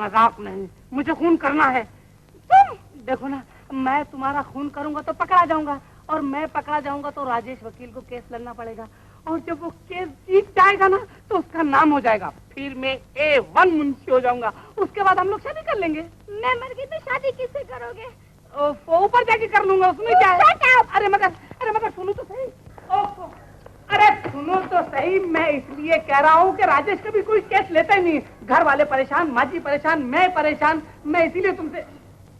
मजाक नहीं, मुझे खून करना है। तुम देखो ना, मैं तुम्हारा खून करूंगा तो पकड़ा जाऊंगा, और मैं पकड़ा जाऊंगा तो राजेश वकील को केस लड़ना पड़ेगा, और जब वो केस जीत जाएगा ना तो उसका नाम हो जाएगा, फिर मैं A1 मुंशी हो जाऊंगा। उसके बाद हम लोग शादी कर लेंगे। मैं मर गई तो शादी किससे करोगे? ऊपर जाके कर लूंगा, उसमें क्या है? अरे मगर सुनो तो सही। अरे सुनो तो सही, मैं इसलिए कह रहा हूँ कि राजेश कभी कोई केस लेता ही नहीं। घर वाले परेशान, माँ जी परेशान, मैं परेशान, मैं इसीलिए तुमसे।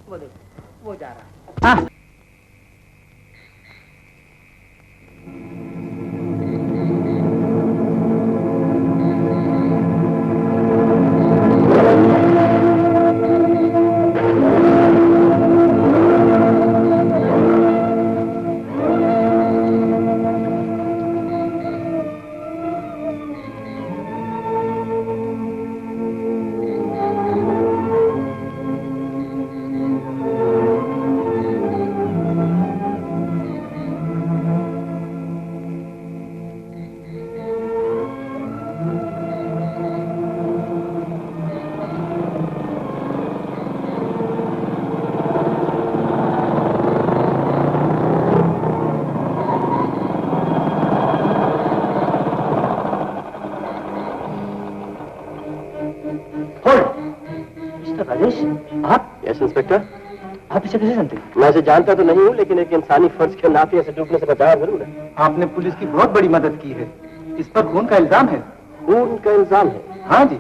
वो देखो, वो जा रहा है। इंस्पेक्टर, आप इसे कैसे जानते हैं? मैं इसे जानता तो नहीं हूँ, लेकिन एक इंसानी फर्ज के नाते ऐसे डूबने से बचाया जरूर है। आपने पुलिस की बहुत बड़ी मदद की है। इस पर खून का इल्जाम है। खून का इल्जाम है? हाँ जी।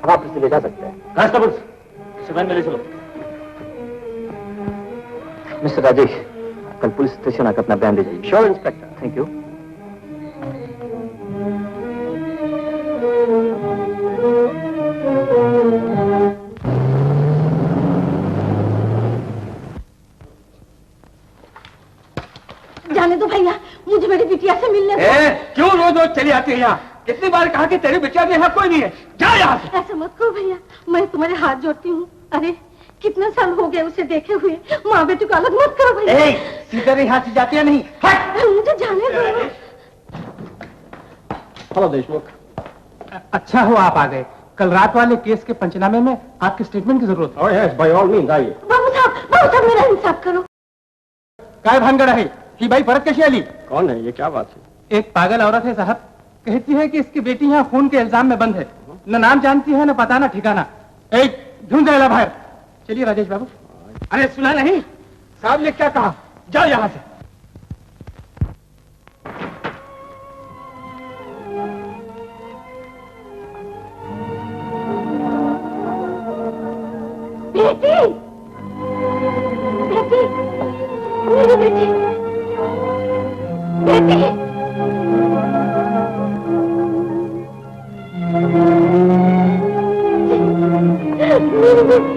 आप इसे ले जा सकते हैं। कांस्टेबल्स, इसे वैन में ले चलो। मिस्टर राजेश, कल पुलिस स्टेशन आकर अपना बयान दीजिए। Sure inspector. Thank you. जाने दो भैया, मुझे मेरी बिटिया से मिलने दो। क्यों रोज रोज चली आती है यहाँ? कितनी बार कहा कि तेरी बिटिया के यहाँ कोई नहीं है, जा यहाँ से। ऐसा मत करो भैया, मैं तुम्हारे हाथ जोड़ती हूँ। अरे कितने साल हो गए उसे देखे हुए, माँ बेटी को अलग मत करो भैया। सीधे यहाँ से जाती है नहीं? मुझे जाने दो। हेलो देशमुख। अच्छा हो आप आ गए। कल रात वाले केस के पंचनामे में आपके स्टेटमेंट की जरूरत है। यस, बाय ऑल मीन्स आइए। बाबू साहब मेरा इंसाफ करो। काय भानगड़ है कि भाई परत कैसी आली? कौन है ये, क्या बात है? एक पागल औरत है साहब, कहती है कि इसकी बेटी यहाँ खून के इल्जाम में बंद है। न नाम जानती है, न पता, न ठिकाना। एक ढूंढ जाएगा बाहर। चलिए राजेश बाबू। अरे सुना नहीं, साहब ने क्या कहा? जाओ यहाँ से। बेटी, बेटी, मेरी बेटी, बेटी।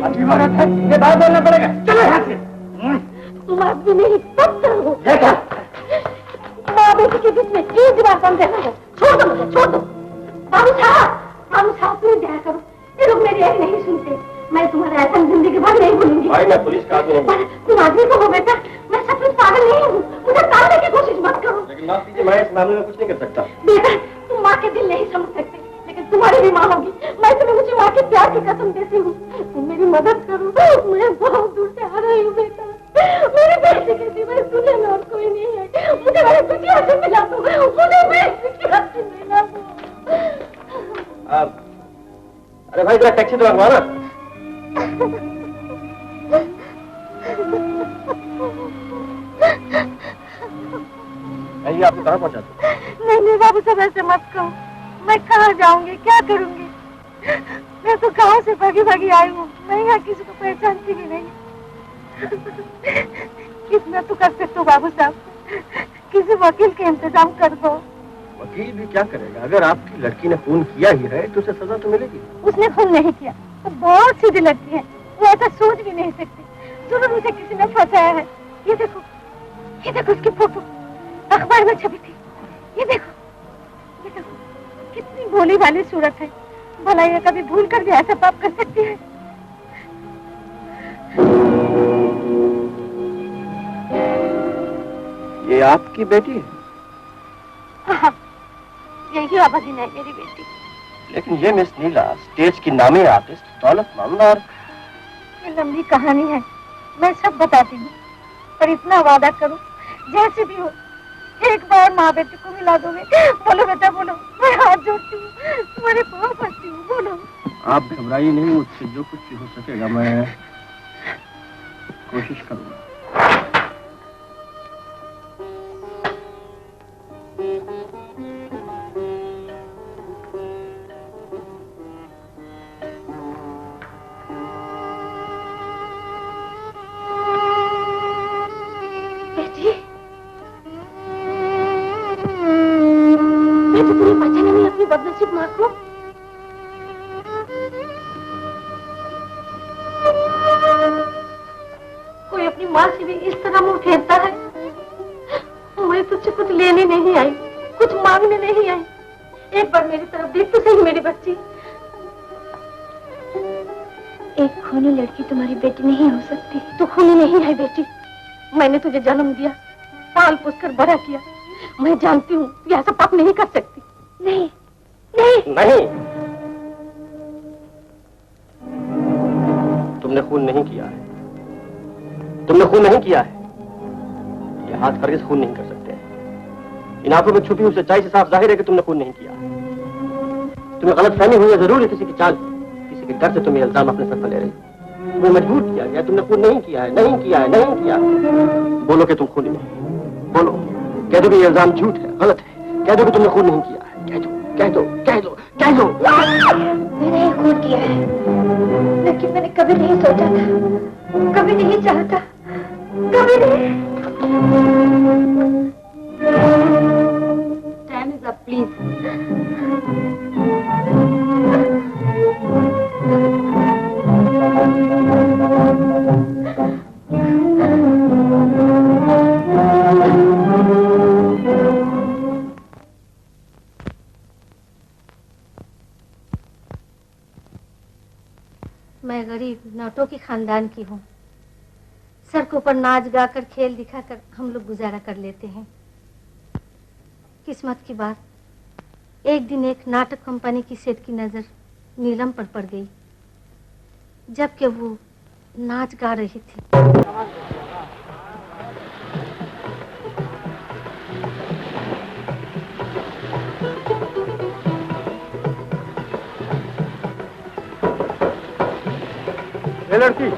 अच्छी बात है, ये बात बोलना पड़ेगा। चलो यहाँ से। तुम आदमी नहीं, सब करो। माँ बेटी के बीच में एक बार बंद रहना हो। छोड़ दो मुझे, छोड़ दो। बाबू साहब प्लीज दया करो, ये लोग मेरी एक नहीं सुनते। मैं तुम्हारा ऐसा जिंदगी भर नहीं भूलूंगी। भाई मैं पुलिस का आदमी हूँ। तुम आदमी तो हो बेटा, मैं सचमुच पागल नहीं हूँ। मुझे टालने की कोशिश मत करो। लेकिन माफ कीजिए, मैं इस मामले में कुछ नहीं कर सकता। बेटा, तुम माँ के दिल नहीं समझ सकते, लेकिन तुम्हारी भी माँ होगी। मैं तुम्हें मुझे माँ के प्यार की कसम देती हूँ। तुम मेरी मदद करो, मैं बहुत दूर से आ रही हूँ बेटा। मेरे बेटे के सिवाय दुनिया में और कोई नहीं है। मुझे मेरे बिटिया से मिला दो, मुझे मेरी बिटिया से मिला दो। अरे भाई जरा टैक्सी तो लगवा ना। आपको कहाँ पहुँचा दूँ? नहीं बाबू साहब, ऐसे मत कहो। मैं कहाँ जाऊंगी, क्या करूंगी? मैं तो गाँव से भागी आई हूँ। मैं यहाँ किसी को पहचानती भी नहीं। कितना तो कर सकते हो बाबू साहब, किसी वकील के इंतजाम कर दो। वकील भी क्या करेगा? अगर आपकी लड़की ने खून किया ही है तो उसे सजा तो मिलेगी। उसने खून नहीं किया, वो बहुत सीधी लड़की है, वो ऐसा सोच भी नहीं सकती। जरूर उसे किसी ने फंसाया है। ये देखो उसकी फोटो अखबार में छपी थी। ये देखो कितनी भोली भाली सूरत है। भला ये कभी भूल कर भी ऐसा पाप कर सकती है? ये आपकी बेटी है? हाँ, यही अभागिन है मेरी बेटी। लेकिन ये मिस नीला स्टेज की नामी आर्टिस्ट, दौलतमंद और... ये लंबी कहानी है, मैं सब बताती हूँ, पर इतना वादा करो जैसे भी हो एक बार माँ बेटे को मिला दोगे। बोलो बेटा बोलो, मैं हाथ जोड़ती हूँ, तुम्हारे पाँव पड़ती हूँ, बोलो। आप घबराइए नहीं, मुझसे जो कुछ भी हो सकेगा मैं कोशिश करूंगा। बदनसीब माँ को कोई अपनी माँ से भी इस तरह मुंह फेरता है। मैं तुझसे कुछ लेने नहीं आई, कुछ मांगने नहीं आई। एक बार मेरी तरफ देख तो सही मेरी बच्ची। एक खूनी लड़की तुम्हारी बेटी नहीं हो सकती। तू खूनी नहीं है बेटी, मैंने तुझे जन्म दिया, पाल पोस कर बड़ा किया। मैं जानती हूँ यह सब पाप नहीं कर सकती। नहीं नहीं नहीं, तुमने खून नहीं किया है, तुमने खून नहीं किया है। ये हाथ करके खून नहीं कर सकते। इन आंखों में छुपी हुई सच्चाई से साफ जाहिर है कि तुमने खून नहीं किया। तुम्हें गलतफहमी हुई है जरूर है, किसी की चाल, किसी के डर से तुम्हें इल्जाम अपने सर पर ले रही। तुम्हें मजबूर किया गया, तुमने खून नहीं किया है, नहीं किया है, नहीं किया। बोलो कि तुम खूनी नहीं, बोलो। कह दो कि ये इल्जाम झूठ है, गलत है। कह दो कि तुमने खून नहीं किया है, कह दो, कह दो, कह दो, कह दो। मैंने ही खून किया है, लेकिन मैंने कभी नहीं सोचा था, कभी नहीं चाहा था, कभी नहीं। Time is up please. मैं गरीब नौटों की खानदान की हूँ। सड़कों पर नाच गाकर खेल दिखाकर हम लोग गुजारा कर लेते हैं। किस्मत की बात, एक दिन एक नाटक कंपनी की सेठ की नजर नीलम पर पड़ गई, जबकि वो नाच गा रही थी। ये लड़की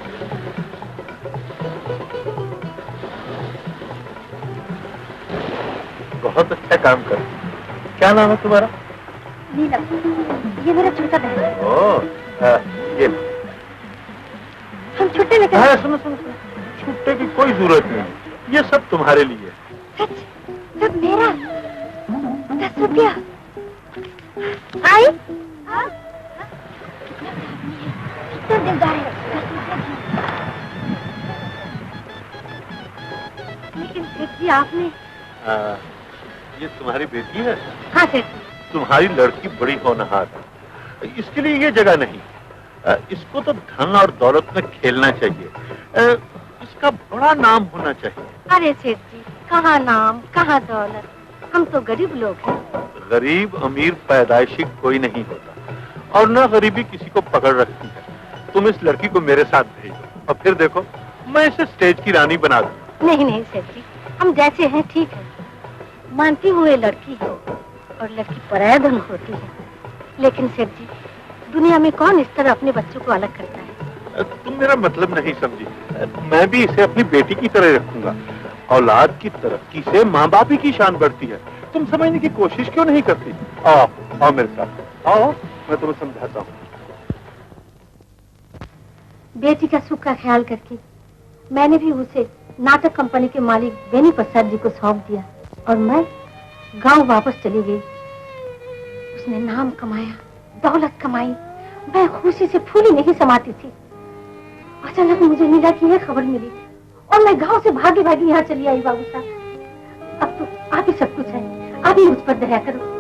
बहुत अच्छा काम कर। क्या नाम है तुम्हारा? नीलम, ये मेरा छोटा बहन है। ये हम छुट्टे लेकर। सुनो सुनो सुनो, छुट्टे की कोई जरूरत नहीं, ये सब तुम्हारे लिए। सच? सब मेरा? 10 रुपया? आई? कितना दिलदार है। 10 रुपया। लेकिन सेठ जी आपने... ये तुम्हारी बेटी है? हाँ सेठ। तुम्हारी लड़की बड़ी होनहार है, इसके लिए ये जगह नहीं। इसको तो धन और दौलत में खेलना चाहिए, इसका बड़ा नाम होना चाहिए। अरे सेठ जी, कहाँ नाम कहाँ दौलत, हम तो गरीब लोग हैं। गरीब अमीर पैदाइशी कोई नहीं होता, और न गरीबी किसी को पकड़ रखती है। तुम इस लड़की को मेरे साथ भेजो और फिर देखो मैं इसे स्टेज की रानी बना दूं। नहीं नहीं सेठ जी, हम जैसे हैं ठीक है। मानती हूँ ये लड़की है और लड़की पराया धन होती है, लेकिन सेठ जी दुनिया में कौन इस तरह अपने बच्चों को अलग करता है? तुम मेरा मतलब नहीं समझी। मैं भी इसे अपनी बेटी की तरह रखूंगा। औलाद की तरक्की से माँ बाप ही की शान बढ़ती है। तुम समझने की कोशिश क्यों नहीं करती? आओ आओ मेरे साथ, आओ मैं तुम्हें समझाता हूँ। बेटी का सुख का ख्याल करके मैंने भी उसे नाटक कंपनी के मालिक बेनी प्रसाद जी को सौंप दिया और मैं गांव वापस चली गई। उसने नाम कमाया, दौलत कमाई, मैं खुशी से फूली नहीं समाती थी। अचानक मुझे नीला की यह खबर मिली और मैं गांव से भागी भागी यहाँ चली आई। बाबू साहब, अब तो आप ही सब कुछ है, आप ही मुझ पर दया करो।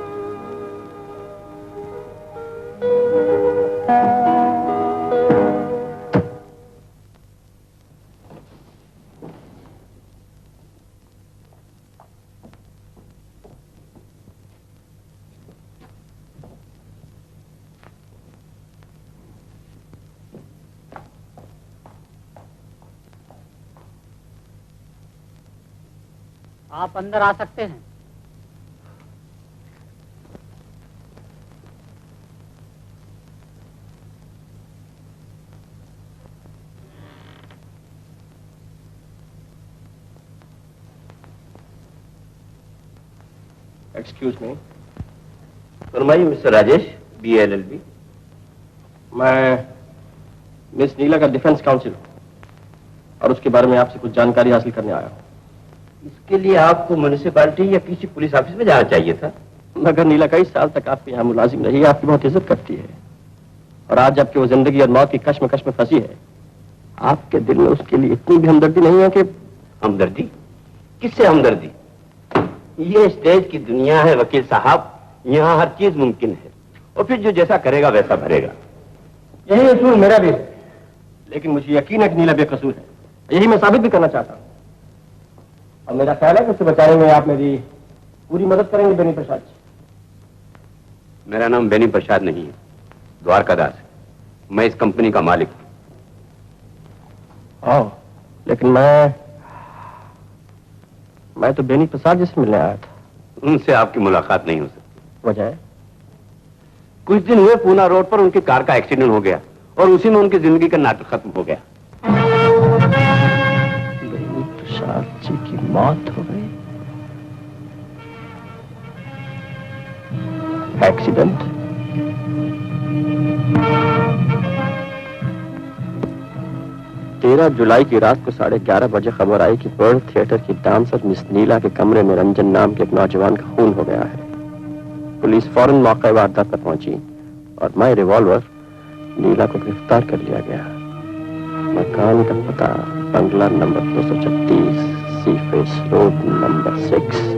आप अंदर आ सकते हैं। Excuse me. फरमाइए मिस्टर राजेश, BLLB। मैं मिस नीला का डिफेंस काउंसिल और उसके बारे में आपसे कुछ जानकारी हासिल करने आया हूँ। इसके लिए आपको म्युनिसिपैलिटी या किसी पुलिस ऑफिस में जाना चाहिए था। मगर नीला कई साल तक आपके यहाँ मुलाजिम रही है, आपकी बहुत इज्जत करती है, और आज जबकि वो जिंदगी और मौत की कश्मकश में फंसी है, आपके दिल में उसके लिए इतनी भी हमदर्दी नहीं है कि... हमदर्दी? किससे हमदर्दी? ये स्टेज की दुनिया है वकील साहब, यहाँ हर चीज मुमकिन है, और फिर जो जैसा करेगा वैसा भरेगा। यही असूल मेरा भी है, लेकिन मुझे यकीन है कि नीला बेकसूर है। यही मैं साबित भी करना चाहता हूँ, और मेरा ख्याल है कि उसे बचाने में आप मेरी पूरी मदद करेंगे बेनी प्रसाद जी। मेरा नाम बेनी प्रसाद नहीं है, द्वारकादास है। मैं इस कंपनी का मालिक हूँ। लेकिन मैं तो बेनी प्रसाद जी से मिलने आया था। उनसे आपकी मुलाकात नहीं हो सकती। वजह? कुछ दिन हुए पूना रोड पर उनकी कार का एक्सीडेंट हो गया, और उसी में उनकी जिंदगी का नाटक खत्म हो गया। बेनी प्रसाद जी की मौत हो गई? एक्सीडेंट? तेरह जुलाई की रात को 11:30 बजे खबर आई कि वर्ल्ड थिएटर की डांसर मिस नीला के कमरे में रंजन नाम के एक नौजवान का खून हो गया है। पुलिस फौरन मौके वारदात पर पहुंची और माई रिवॉल्वर नीला को गिरफ्तार कर लिया गया। मकान का पता बंगला नंबर 236, सीफेस रोड नंबर 6।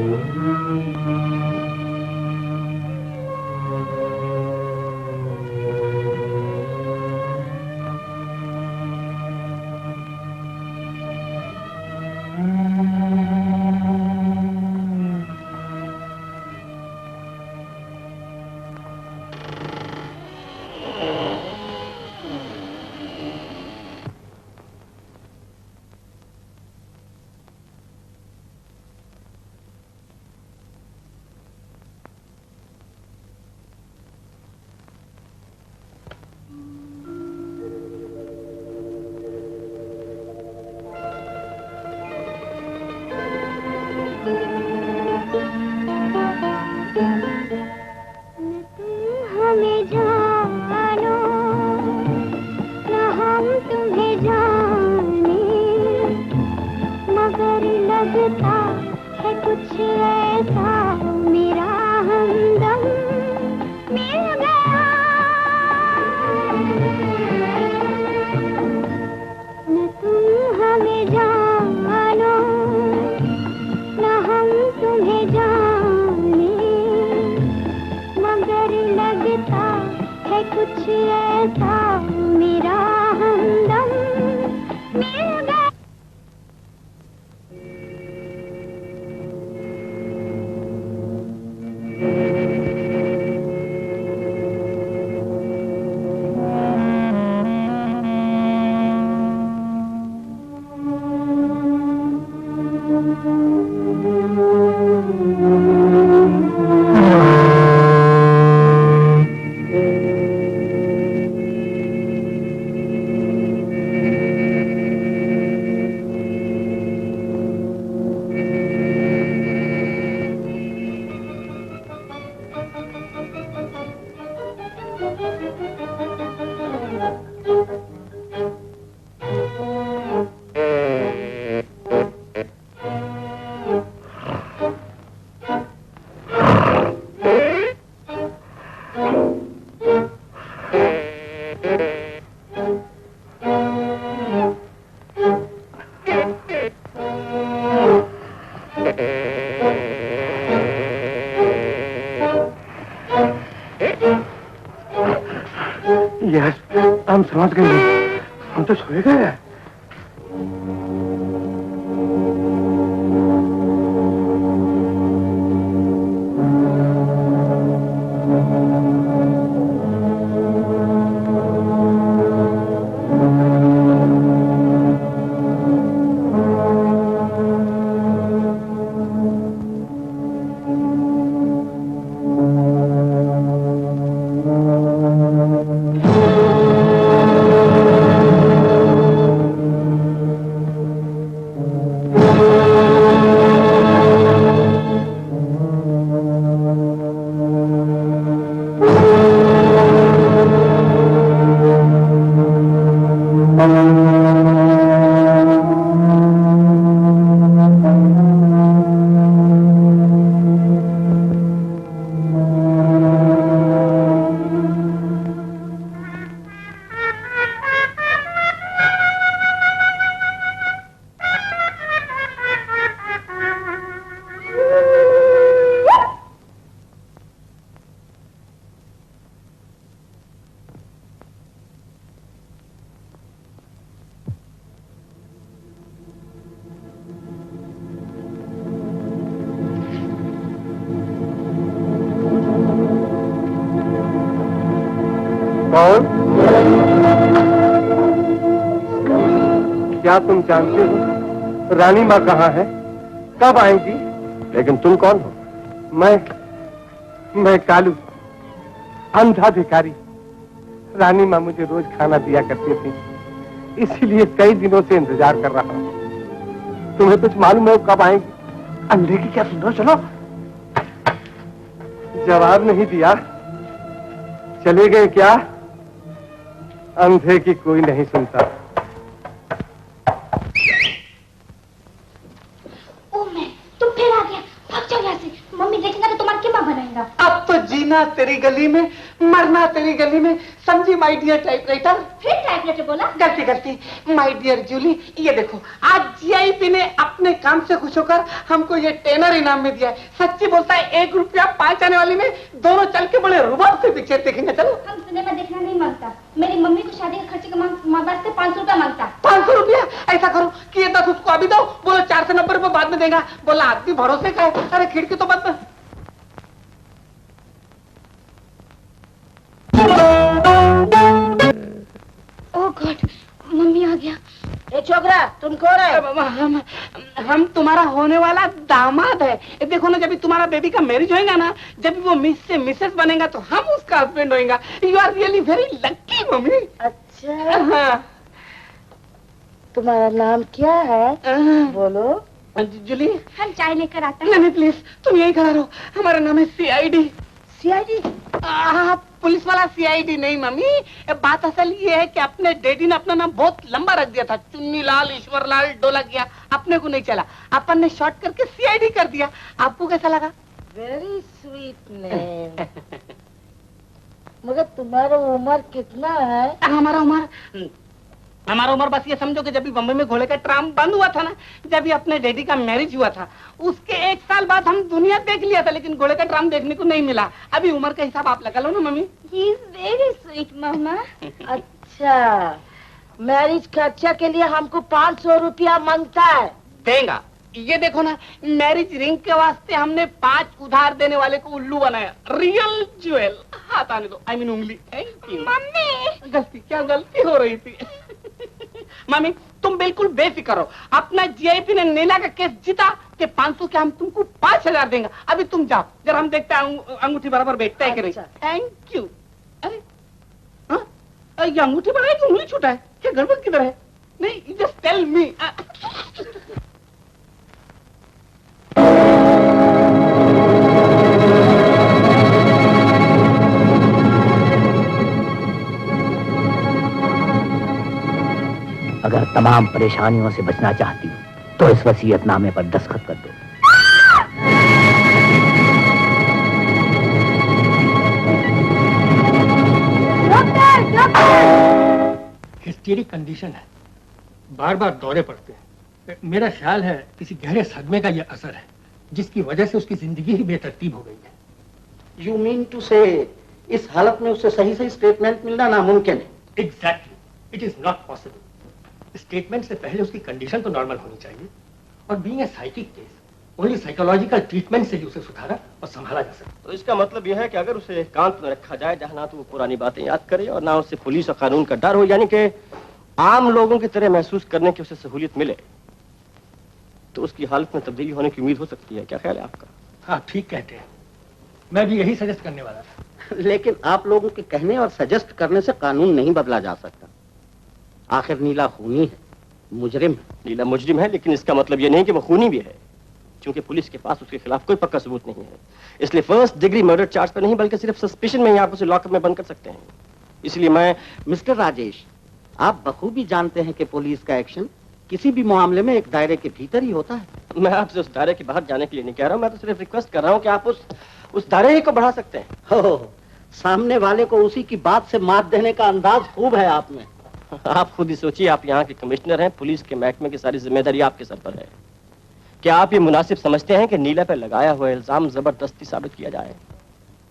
हम समझ गए, हम तो सोए गए। कौन? क्या तुम जानते हो रानी माँ कहाँ है, कब आएगी? लेकिन तुम कौन हो? मैं कालू, अंधा भिखारी। रानी माँ मुझे रोज खाना दिया करती थी, इसीलिए कई दिनों से इंतजार कर रहा हूँ। तुम्हें कुछ मालूम है कब आएगी? अंधे की क्या सुनो, चलो। जवाब नहीं दिया, चले गए क्या? अंधे की कोई नहीं सुनता। ओ मैं, तुम फिर आ गया, भाग जाओ यहाँ से। मम्मी देखेगा तो तुम्हारा कीमा बनाएगा। अब तो जीना तेरी गली में, मरना तेरी गली में, समझी माय डियर टाइपराइटर? फिर टाइपराइटर बोला? गलती गलती, माय डियर जूली, ये देखो आज जीआईपी ने अपने काम से खुश होकर हमको ये टेनर इनाम में दिया है। सच्ची बोलता है, 1 रुपया 5 आने वाली में दोनों चल के बड़े रुबाब से पिक्चर देखेंगे। चलो। हम सिनेमा देखना नहीं मांगता, मेरी मम्मी को शादी के खर्चे का वास्ते 500 रुपया मांगता। 500 रुपया? ऐसा करो कि ये 10 उसको अभी दो, बोलो 4 से 90 रुपए बाद में देगा। बोला आदमी भरोसे का है। अरे खिड़की तो बंद। ओह गॉड, मम्मी आ गया। ए छोकरा, तुम कौन है? हम तुम्हारा होने वाला दामाद है। ये देखो ना, जब तुम्हारा बेबी का मैरिज होएगा ना, जब वो मिस से मिसेस बनेगा तो हम उसका हस्बैंड होएगा। You are really very lucky mummy. अच्छा, हाँ। तुम्हारा नाम क्या है? बोलो। जूली, हम चाय लेकर आते हैं। नहीं प्लीज, तुम यही खड़ा रहो। हमारा नाम है सीआईडी। सीआईडी? पुलिस वाला सीआईडी नहीं मम्मी। बात असल ये है कि अपने डैडी ने अपना नाम बहुत लंबा रख दिया था, चुन्नी लाल, ईश्वर लाल, डोला गया, अपने को नहीं चला, अपन ने शॉर्ट करके सीआईडी कर दिया। आपको कैसा लगा? Very sweet name. मगर तुम्हारा उम्र कितना है? हमारा उम्र बस ये समझो कि जब भी बम्बई में घोड़े का ट्राम बंद हुआ था ना, जब भी अपने डैडी का मैरिज हुआ था, उसके 1 साल बाद हम दुनिया देख लिया था, लेकिन घोड़े का ट्राम देखने को नहीं मिला। अभी उम्र का हिसाब आप लगा लो ना mummy. He is very sweet mama. अच्छा, मैरिज खर्चा के लिए हमको 500 रुपया मांगता है। देगा। ये देखो ना, मैरिज रिंग के वास्ते हमने 5 उधार देने वाले को उल्लू बनाया। Real jewel. हाथ आने दो, आई मीन उंगली। मम्मी, गलती, क्या गलती हो रही थी? मम्मी तुम बिल्कुल बेफिक्र हो, अपना जीआईपी ने नीला का केस जीता कि 500 के हम तुमको 5000 देंगे। अभी तुम जाओ, जरा हम देखते हैं अंगूठी बराबर बैठता है कि नहीं। Thank you. अरे हाँ, ये अंगूठी बड़ा है कि उंगली छोटा है? क्या गड़बड़ किधर है? नहीं, जस्ट टेल मी। अगर तमाम परेशानियों से बचना चाहती हो तो इस वसीयतनामे पर दस्तखत कर दो। हिस्टेरिक कंडीशन है, बार बार दौरे पड़ते हैं। मेरा ख्याल है किसी गहरे सदमे का यह असर है, जिसकी वजह से उसकी जिंदगी ही बेतरतीब हो गई है। यू मीन टू से इस हालत में उससे सही सही स्टेटमेंट मिलना नामुमकिन है? Exactly, it is not possible. Statement से पहले उसकी कंडीशन तो नॉर्मल होनी चाहिए, और being a psychic case, only psychological treatment से ही उसे सुधारा और संभाला जा सकता। तो इसका मतलब यह है कि अगर उसे एकांत में रखा जाए, जहां ना तो वो पुरानी बातें याद करे और ना उसे पुलिस और कानून का डर हो, यानी कि आम लोगों की तरह महसूस करने की उसे सहूलियत मिले, तो उसकी हालत में तब्दीली होने की उम्मीद हो सकती है। क्या ख्याल है आपका? हाँ, ठीक कहते हैं, मैं भी यही सजेस्ट करने वाला था। लेकिन आप लोगों के कहने और सजेस्ट करने से कानून नहीं बदला जा सकता। आखिर नीला खूनी है, मुजरिम है। नीला मुजरिम है, लेकिन इसका मतलब यह नहीं कि वो खूनी भी है, क्योंकि पुलिस के पास उसके खिलाफ कोई पक्का सबूत नहीं है। इसलिए 1st डिग्री मर्डर चार्ज पर नहीं, बल्कि सिर्फ सस्पिशन में ही आप उसे लॉकअप में बंद कर सकते हैं। इसलिए मैं मिस्टर राजेश, आप बखूबी जानते हैं कि पुलिस का एक्शन किसी भी मामले में एक दायरे के भीतर ही होता है। मैं आपसे उस दायरे के बाहर जाने के लिए नहीं कह रहा हूं, मैं तो सिर्फ रिक्वेस्ट कर रहा हूं कि आप उस दायरे ही को बढ़ा सकते हैं। हो, सामने वाले को उसी की बात से मात देने का अंदाज खूब है आप में। आप खुद ही सोचिए, आप यहाँ के कमिश्नर हैं, पुलिस के महकमे की सारी जिम्मेदारी आपके सर पर है। क्या आप ये मुनासिब समझते हैं कि नीला पर लगाया हुआ इल्जाम जबरदस्ती साबित किया जाए?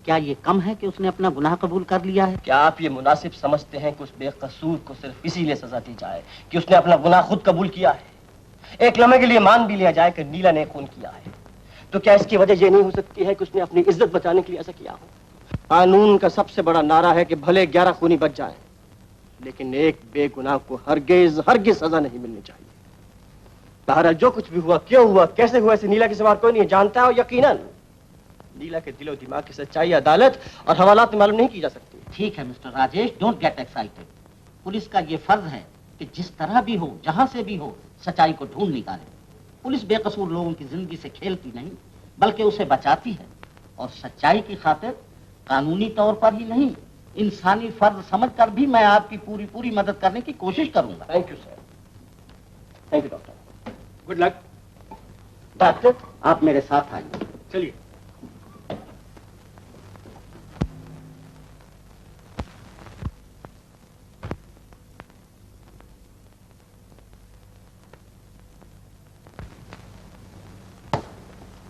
क्या ये कम है कि उसने अपना गुनाह कबूल कर लिया है? क्या आप ये मुनासिब समझते हैं कि उस बेकसूर को सिर्फ इसीलिए सजा दी जाए कि उसने अपना गुनाह खुद कबूल किया है? एक लम्हे के लिए मान भी लिया जाए कि नीला ने खून किया है, तो क्या इसकी वजह ये नहीं हो सकती है कि उसने अपनी इज्जत बचाने के लिए ऐसा किया हो? कानून का सबसे बड़ा नारा है कि भले 11 खूनी बच जाए, लेकिन एक बेगुनाह को हरगिज हरगिज सजा नहीं मिलनी चाहिए। बहरहाल जो कुछ भी हुआ, क्यों हुआ, कैसे हुआ, इसे नीला के सिवा कोई नहीं जानता है, और यकीनन नीला के दिलो दिमाग की सच्चाई अदालत और हवालात में मालूम नहीं की जा सकती। ठीक है mister Rajesh, don't get excited. Police का ये फर्ज है कि जिस तरह भी हो, जहां से भी हो, सच्चाई को ढूंढ निकाले। पुलिस बेकसूर लोगों की जिंदगी से खेलती नहीं, बल्कि उसे बचाती है, और सच्चाई की खातिर कानूनी तौर पर ही नहीं, इंसानी फर्ज समझकर भी मैं आपकी पूरी पूरी मदद करने की कोशिश करूंगा। Thank you sir. Thank you doctor. Good luck. Doctor, आप मेरे साथ आइए। चलिए।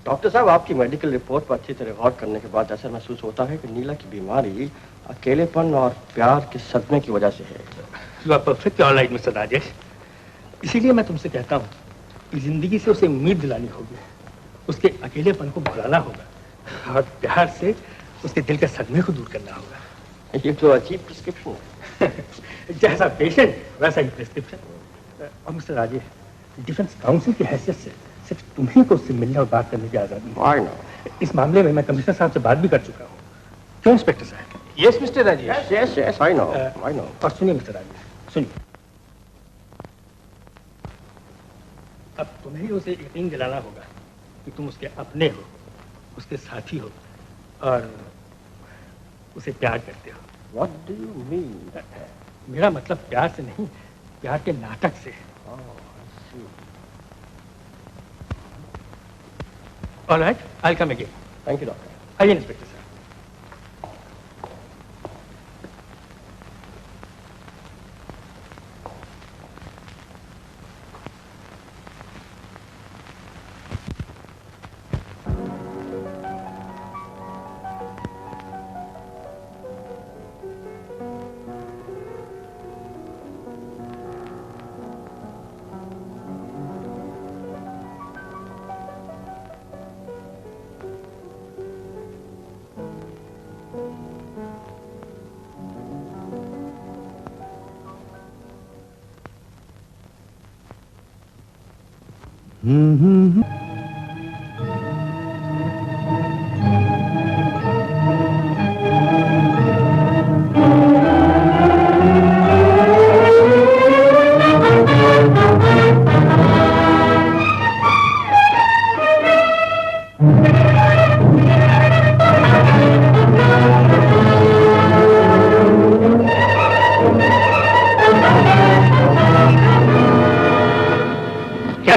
डॉक्टर साहब, आपकी मेडिकल रिपोर्ट पर अच्छी तरह गौर करने के बाद ऐसा महसूस होता है कि नीला की बीमारी अकेलेपन और प्यार के सदमे की वजह से है। You are perfectly alright mister Rajesh. इसीलिए मैं तुमसे कहता हूँ कि जिंदगी से उसे उम्मीद दिलानी होगी, उसके अकेलेपन को भुलाना होगा, और प्यार से उसके दिल के सदमे को दूर करना होगा। ये तो अजीब प्रिस्क्रिप्शन है। जैसा पेशेंट वैसा ही प्रिस्क्रिप्शन। और मिस्टर राजेश, डिफेंस काउंसिल की हैसियत से सिर्फ तुम्ही को उससे मिलने और बात करने की आजादी है। इस मामले में मैं कमिश्नर साहब से बात भी कर चुका हूँ। क्यों इंस्पेक्टर साहब? Yes mister Rajesh. Yes yes, I know. और सुनिए मिस्टर राजेश, सुनिए, अब तुम्हें ही उसे यकीन दिलाना होगा कि तुम उसके अपने हो, उसके साथी हो, और उसे प्यार करते हो। What do you mean? मेरा मतलब प्यार से नहीं, प्यार के नाटक से। All right, I'll come again. Thank you, doctor. आइए इंस्पेक्टर साहब।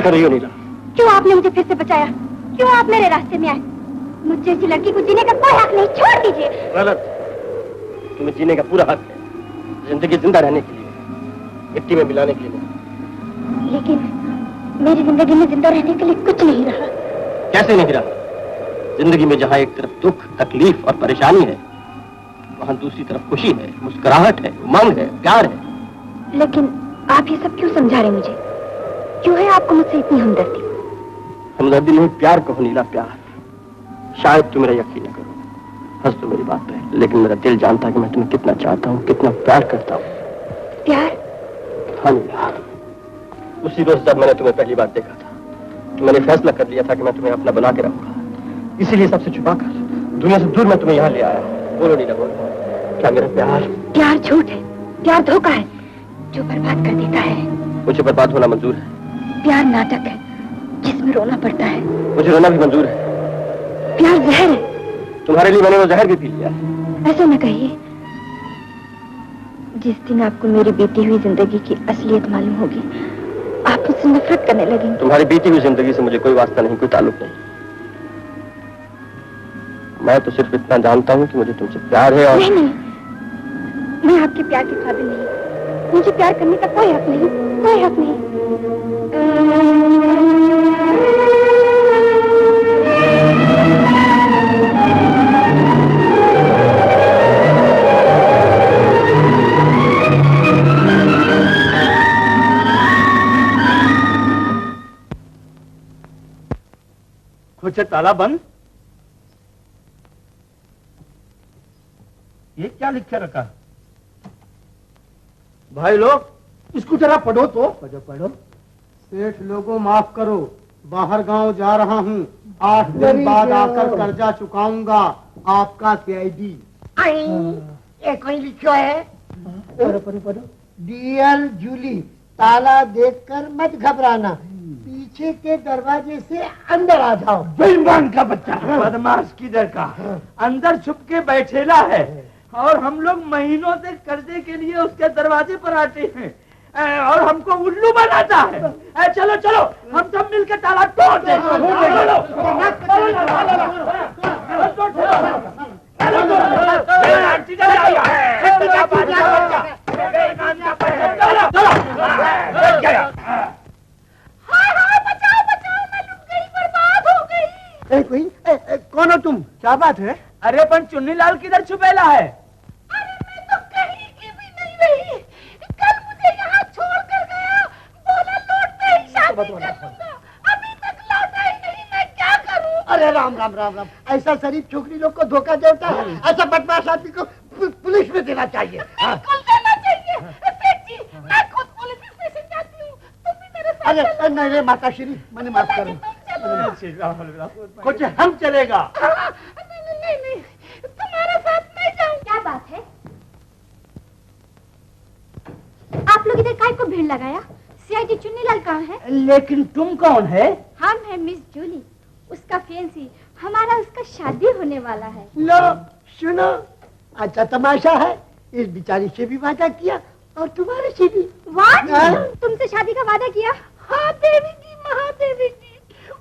कर रही हो नीला? क्यों आपने मुझे फिर से बचाया? क्यों आप मेरे रास्ते में आए? मुझ जैसी लड़की को जीने का कोई हक नहीं, छोड़ दीजिए। गलत। तुम्हें जीने का पूरा हक है, जिंदगी जिंदा रहने के लिए, मिट्टी में मिलाने के लिए नहीं। लेकिन मेरी जिंदगी में जिंदा रहने के लिए कुछ नहीं रहा। कैसे नहीं रहा? जिंदगी में जहाँ एक तरफ दुख, तकलीफ और परेशानी है, वहाँ दूसरी तरफ खुशी है, मुस्कुराहट है, उमंग है, प्यार है। लेकिन आप ये सब क्यों समझा रहे मुझे? क्यों है आपको मुझसे इतनी हमदर्दी? हमदर्दी नहीं, प्यार कहो नीला, प्यार। शायद तुम मेरा यकीन न करो, हंस तो मेरी बात पे, लेकिन मेरा दिल जानता है कि मैं तुम्हें कितना चाहता हूँ, कितना प्यार करता हूँ। प्यार? हाँ नीला, उसी रोज जब मैंने तुम्हें पहली बार देखा था, तो मैंने फैसला कर लिया था कि मैं तुम्हें अपना बना के रहूंगा। इसीलिए सबसे छुपाकर, दुनिया से दूर मैं तुम्हें यहाँ ले आया। बोलो नीला, बोलो, क्या मेरा प्यार? प्यार झूठ है, प्यार धोखा है जो बर्बाद कर देता है। मुझे बर्बाद होना मंजूर है। प्यार नाटक है जिसमें रोना पड़ता है। मुझे रोना भी मंजूर है। प्यार जहर है। तुम्हारे लिए मैंने वो जहर भी पी लिया है। ऐसा न कहिए। जिस दिन आपको मेरी बीती हुई जिंदगी की असलियत मालूम होगी, आप मुझसे नफरत करने लगेंगे। तुम्हारी बीती हुई जिंदगी से मुझे कोई वास्ता नहीं, कोई ताल्लुक नहीं। मैं तो सिर्फ इतना जानता हूँ कि मुझे तुमसे प्यार है। और नहीं, मैं आपके प्यार के काबिल नहीं। मुझे प्यार करने का कोई हक नहीं, कोई हक नहीं। कुछ ताला बंद। ये क्या लिख के रखा? भाई लोग इसको जरा पढ़ो तो। पढ़ो पढ़ो। सेठ लोगों माफ करो, बाहर गांव जा रहा हूँ, 8 दिन बाद आकर कर्जा चुकाऊंगा। आपका CID। ये कोई लिखो है? पढ़ो पढ़ो पढ़ो। डियर जूली, ताला देखकर मत घबराना, पीछे के दरवाजे से अंदर आ जाओ। बेईमान का बच्चा, बदमाश किधर का, अंदर छुप के बैठेला है और हम लोग महीनों से कर्जे के लिए उसके दरवाजे पर आते हैं और हमको उल्लू बनाता है। चलो चलो हम सब मिलकर ताला तोड़ दे। कौन हो तुम? क्या बात है? अरे पण चुन्नीलाल किधर छुपेला है? अरे मैं तो कहीं की भी नहीं रही। कल मुझे यहाँ छोड़कर गया, बोला लौटते ही शादी कर लूंगा। अभी तक लौटा ही नहीं, मैं क्या करूँ? अरे राम राम राम राम, ऐसा शरीफ छोकरी लोग को धोखा देता है? ऐसा बदमाश आदमी को पुलिस में देना चाहिए। बिल्कुल देना चाहिए। सेठ जी, मैं खुद पुलिस स्टेशन जाती हूँ, तुम भी मेरे साथ चलो। अरे नहीं रे माता श्री, मैंने माफ करो। कुछ हम चलेगा। नहीं, तुम्हारे साथ नहीं जाऊँ। क्या बात है? आप लोग इधर काय को भीड़ लगाया? CID चुन्नीलाल कहाँ है? लेकिन तुम कौन है? हम है मिस जूली, उसका फियांसी। हमारा उसका शादी होने वाला है। लो सुनो, अच्छा तमाशा है, इस बेचारी से भी वादा किया और तुम्हारे से भी। तुमसे शादी का वादा किया? हाँ देवी जी, महादेवी जी,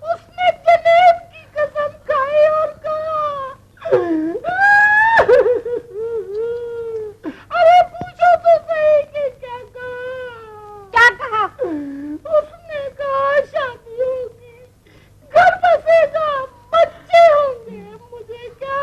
उसने जनेब की कसम खाई और कहा। अरे पूछो तो सही कि क्या कहा? क्या कहा? उसने कहा शादी होगी, घर बसेगा, बच्चे होंगे। मुझे क्या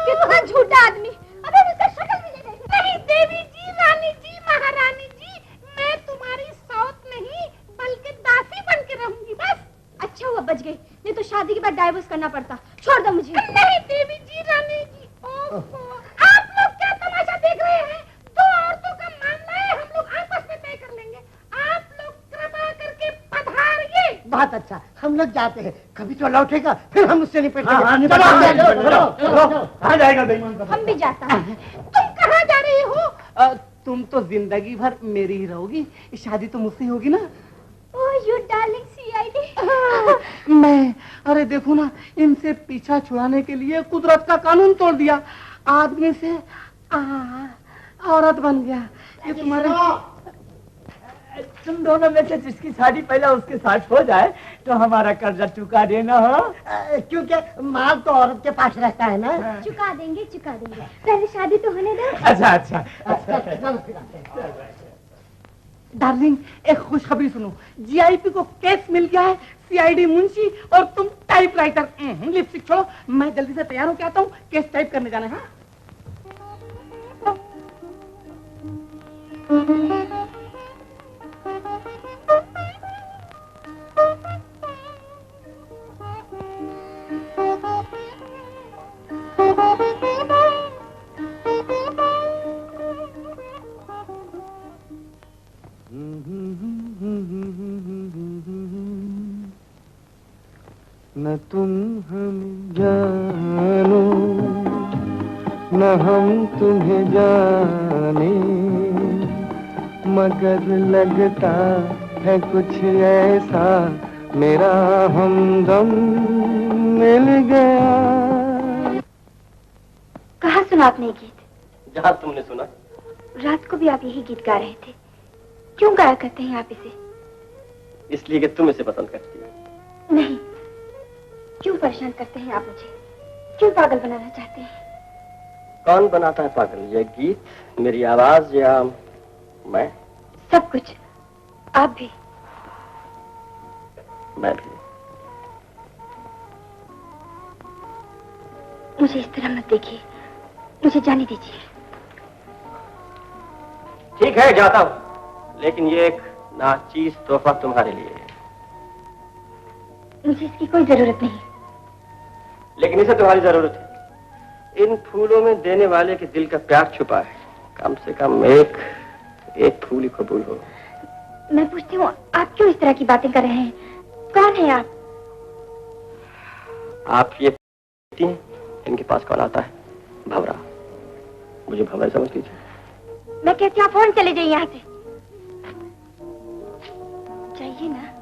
कितना झूठा आदमी। अबे उसका शक्ल भी नहीं देखी। नहीं देवी जी, रानी जी, महारानी जी, मैं तुम्हारी सौत नहीं बल्कि दासी बन के रहूंगी बस। अच्छा हुआ बच गई, नहीं तो शादी के बाद डाइवोर्स करना पड़ता। छोड़ दो मुझे। नहीं देवी जी, रानी जी, आप लोग क्या तमाशा देख रहे हैं? 2 औरतों का मामला है, हम लोग आपस में तय कर लेंगे। आप लोग कृपा करके पधारिए। बहुत अच्छा, हम लोग जाते हैं, कभी तो लौटेगा, फिर हम उससे निपटेंगे। कहाँ जाएगा बेईमान का? हम भी जाता है। तुम कहाँ जा रही हो? तुम तो जिंदगी भर मेरी ही रहोगी, शादी तो मुझसे होगी ना। Oh you darling CID। मैं अरे देखो ना, इनसे पीछा छुड़ाने के लिए कुदरत का कानून तोड़ दिया, आदमी से औरत बन गया। ये तुम्हारे तुम दोनों में से जिसकी शादी पहले उसके साथ हो जाए तो हमारा कर्जा चुका देना हो। क्योंकि माल तो औरत के पास रहता है ना। चुका देंगे, पहले शादी तो होने दो। अच्छा। डार्लिंग, एक खुशखबरी सुनो, GIP को केस मिल गया है, CID मुंशी और तुम टाइपराइटर। लिपस्टिक छोड़ो, मैं जल्दी से तैयार होके आता हूँ, केस टाइप करने जाना है। न तुम हम जानो न हम तुम्हें जाने, मगर लगता है कुछ ऐसा मेरा हमदम मिल गया। कहाँ सुना आपने गीत? जहाँ तुमने सुना। रात को भी आप यही गीत गा रहे थे, क्यों गाया करते हैं आप इसे? इसलिए कि तुम इसे पसंद करती हो। नहीं, क्यों परेशान करते हैं आप मुझे? क्यों पागल बनाना चाहते हैं? कौन बनाता है पागल? ये गीत, मेरी आवाज या मैं? सब कुछ। आप भी। मैं भी। मुझे इस तरह मत देखिए, मुझे जाने दीजिए। ठीक है, जाता हूँ, लेकिन ये एक नाचीज तोहफा तुम्हारे लिए है। मुझे इसकी कोई जरूरत नहीं, लेकिन इसे तुम्हारी जरूरत है। इन फूलों में देने वाले के दिल का प्यार छुपा है। कम से कम एक फूल ही कबूल हो। मैं पूछती हूँ, आप क्यों इस तरह की बातें कर रहे हैं? कौन है आप? आप ये कहती हैं, इनके पास कौन आता है? भंवरा। मुझे भंवरा समझ लीजिए। मैं कहती हूँ, फोन चले जाइए यहाँ से। चाहिए ना?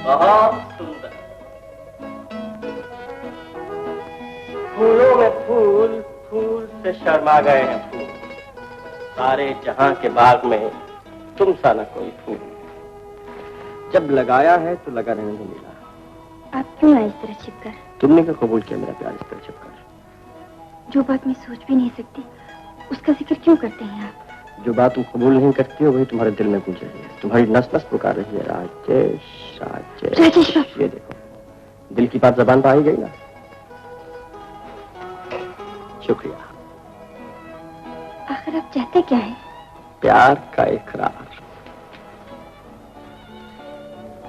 बहुत सुंदर। फूलों में फूल, फूल से शर्मा गए हैं फूल। सारे जहां के बाग में तुम सा न कोई फूल। जब लगाया है तो लगा रहने दो मीरा। आप क्यों आए इस तरह छिपकर? तुमने क्या कबूल किया मेरा प्यार इस तरह छिपकर? जो बात मैं सोच भी नहीं सकती, उसका जिक्र क्यों करते हैं आप? जो बात तुम कबूल नहीं करती हो वही तुम्हारे दिल में गूंज रही है, तुम्हारी नस नस पुकार रही है। राजेश राजेश राजेश बाबू। ये देखो, दिल की बात जबान पर आई गई ना। शुक्रिया। आखिर आप चाहते क्या है? प्यार का इकरार।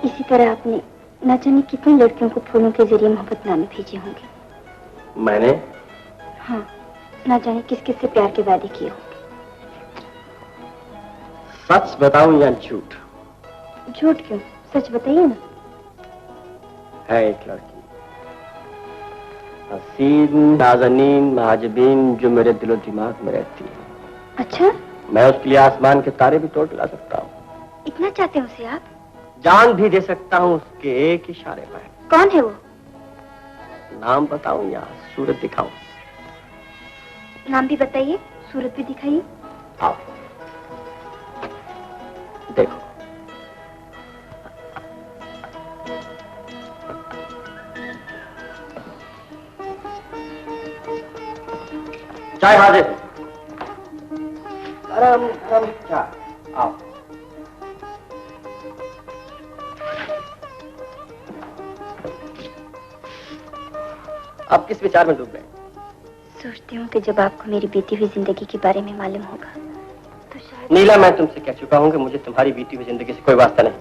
इसी तरह आपने न जाने कितनी लड़कियों को फूलों के जरिए मोहब्बतनामे भेजे होंगे। मैंने? हाँ, न जाने किस किस से प्यार के वादे किए होंगे। सच बताऊं या झूठ? झूठ क्यों, सच बताइए ना। है एक लड़की, हसीन नाज़नीन महाजबीन, जो मेरे दिलो दिमाग में रहती है। अच्छा? मैं उसके लिए आसमान के तारे भी तोड़ ला सकता हूँ। इतना चाहते हैं उसे आप? जान भी दे सकता हूँ उसके एक इशारे पर। कौन है वो? नाम बताऊं या सूरत दिखाऊं? नाम भी बताइए, सूरत भी दिखाइए। आओ देखो। चाय हाजिर। गरम गरम चाय। आओ। आप किस विचार में डूब गए? सोचती हूँ कि जब आपको मेरी बीती हुई जिंदगी के बारे में मालूम होगा तो शायद। नीला, मैं तुमसे कह चुका हूँ कि मुझे तुम्हारी बीती हुई जिंदगी से कोई वास्ता नहीं।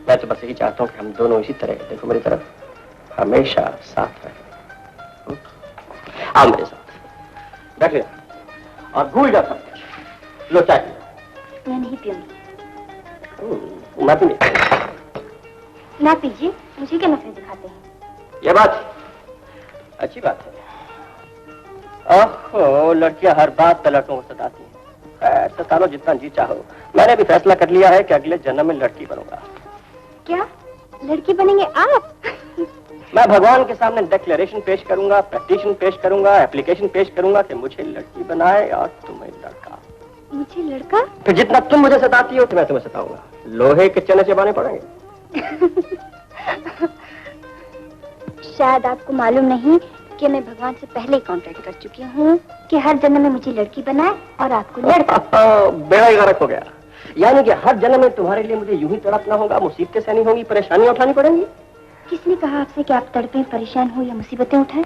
मैं तो बस यही चाहता हूँ कि हम दोनों इसी तरह, देखो मेरी तरफ, हमेशा साथ रहें। आओ मेरे साथ, बैठ ले और भूल जा सब कुछ। लो चाय। मैं नहीं पीऊंगी। मैं भी नहीं। ना पीजिए, मुझे क्या नफरत दिखाते हैं? ये बात अच्छी बात है। ओहो, लड़कियां हर बात पे लड़कों को सताती हैं। खैर, सता लो जितना जी चाहो। मैंने भी फैसला कर लिया है कि अगले जन्म में लड़की बनूंगा। क्या लड़की बनेंगे आप? मैं भगवान के सामने डिक्लेरेशन पेश करूंगा, पेटिशन पेश करूंगा, एप्लीकेशन पेश करूंगा कि मुझे लड़की बनाए और तुम्हें लड़का। मुझे लड़का? फिर जितना तुम मुझे सताती हो तो मैं तुम्हें सताऊंगा। लोहे के चने चबाने पड़ेंगे। शायद आपको मालूम नहीं कि मैं भगवान से पहले कॉन्ट्रैक्ट कर चुकी हूँ कि हर जन्म में मुझे लड़की बनाए और आपको लड़का। बेड़ा ही गर्क हो गया। यानी कि हर जन्म में तुम्हारे लिए मुझे यूं ही तड़पना होगा, मुसीबतें सहनी होंगी, परेशानियां उठानी पड़ेंगी। किसने कहा आपसे कि आप तड़पे, परेशान हो या मुसीबतें उठाएं?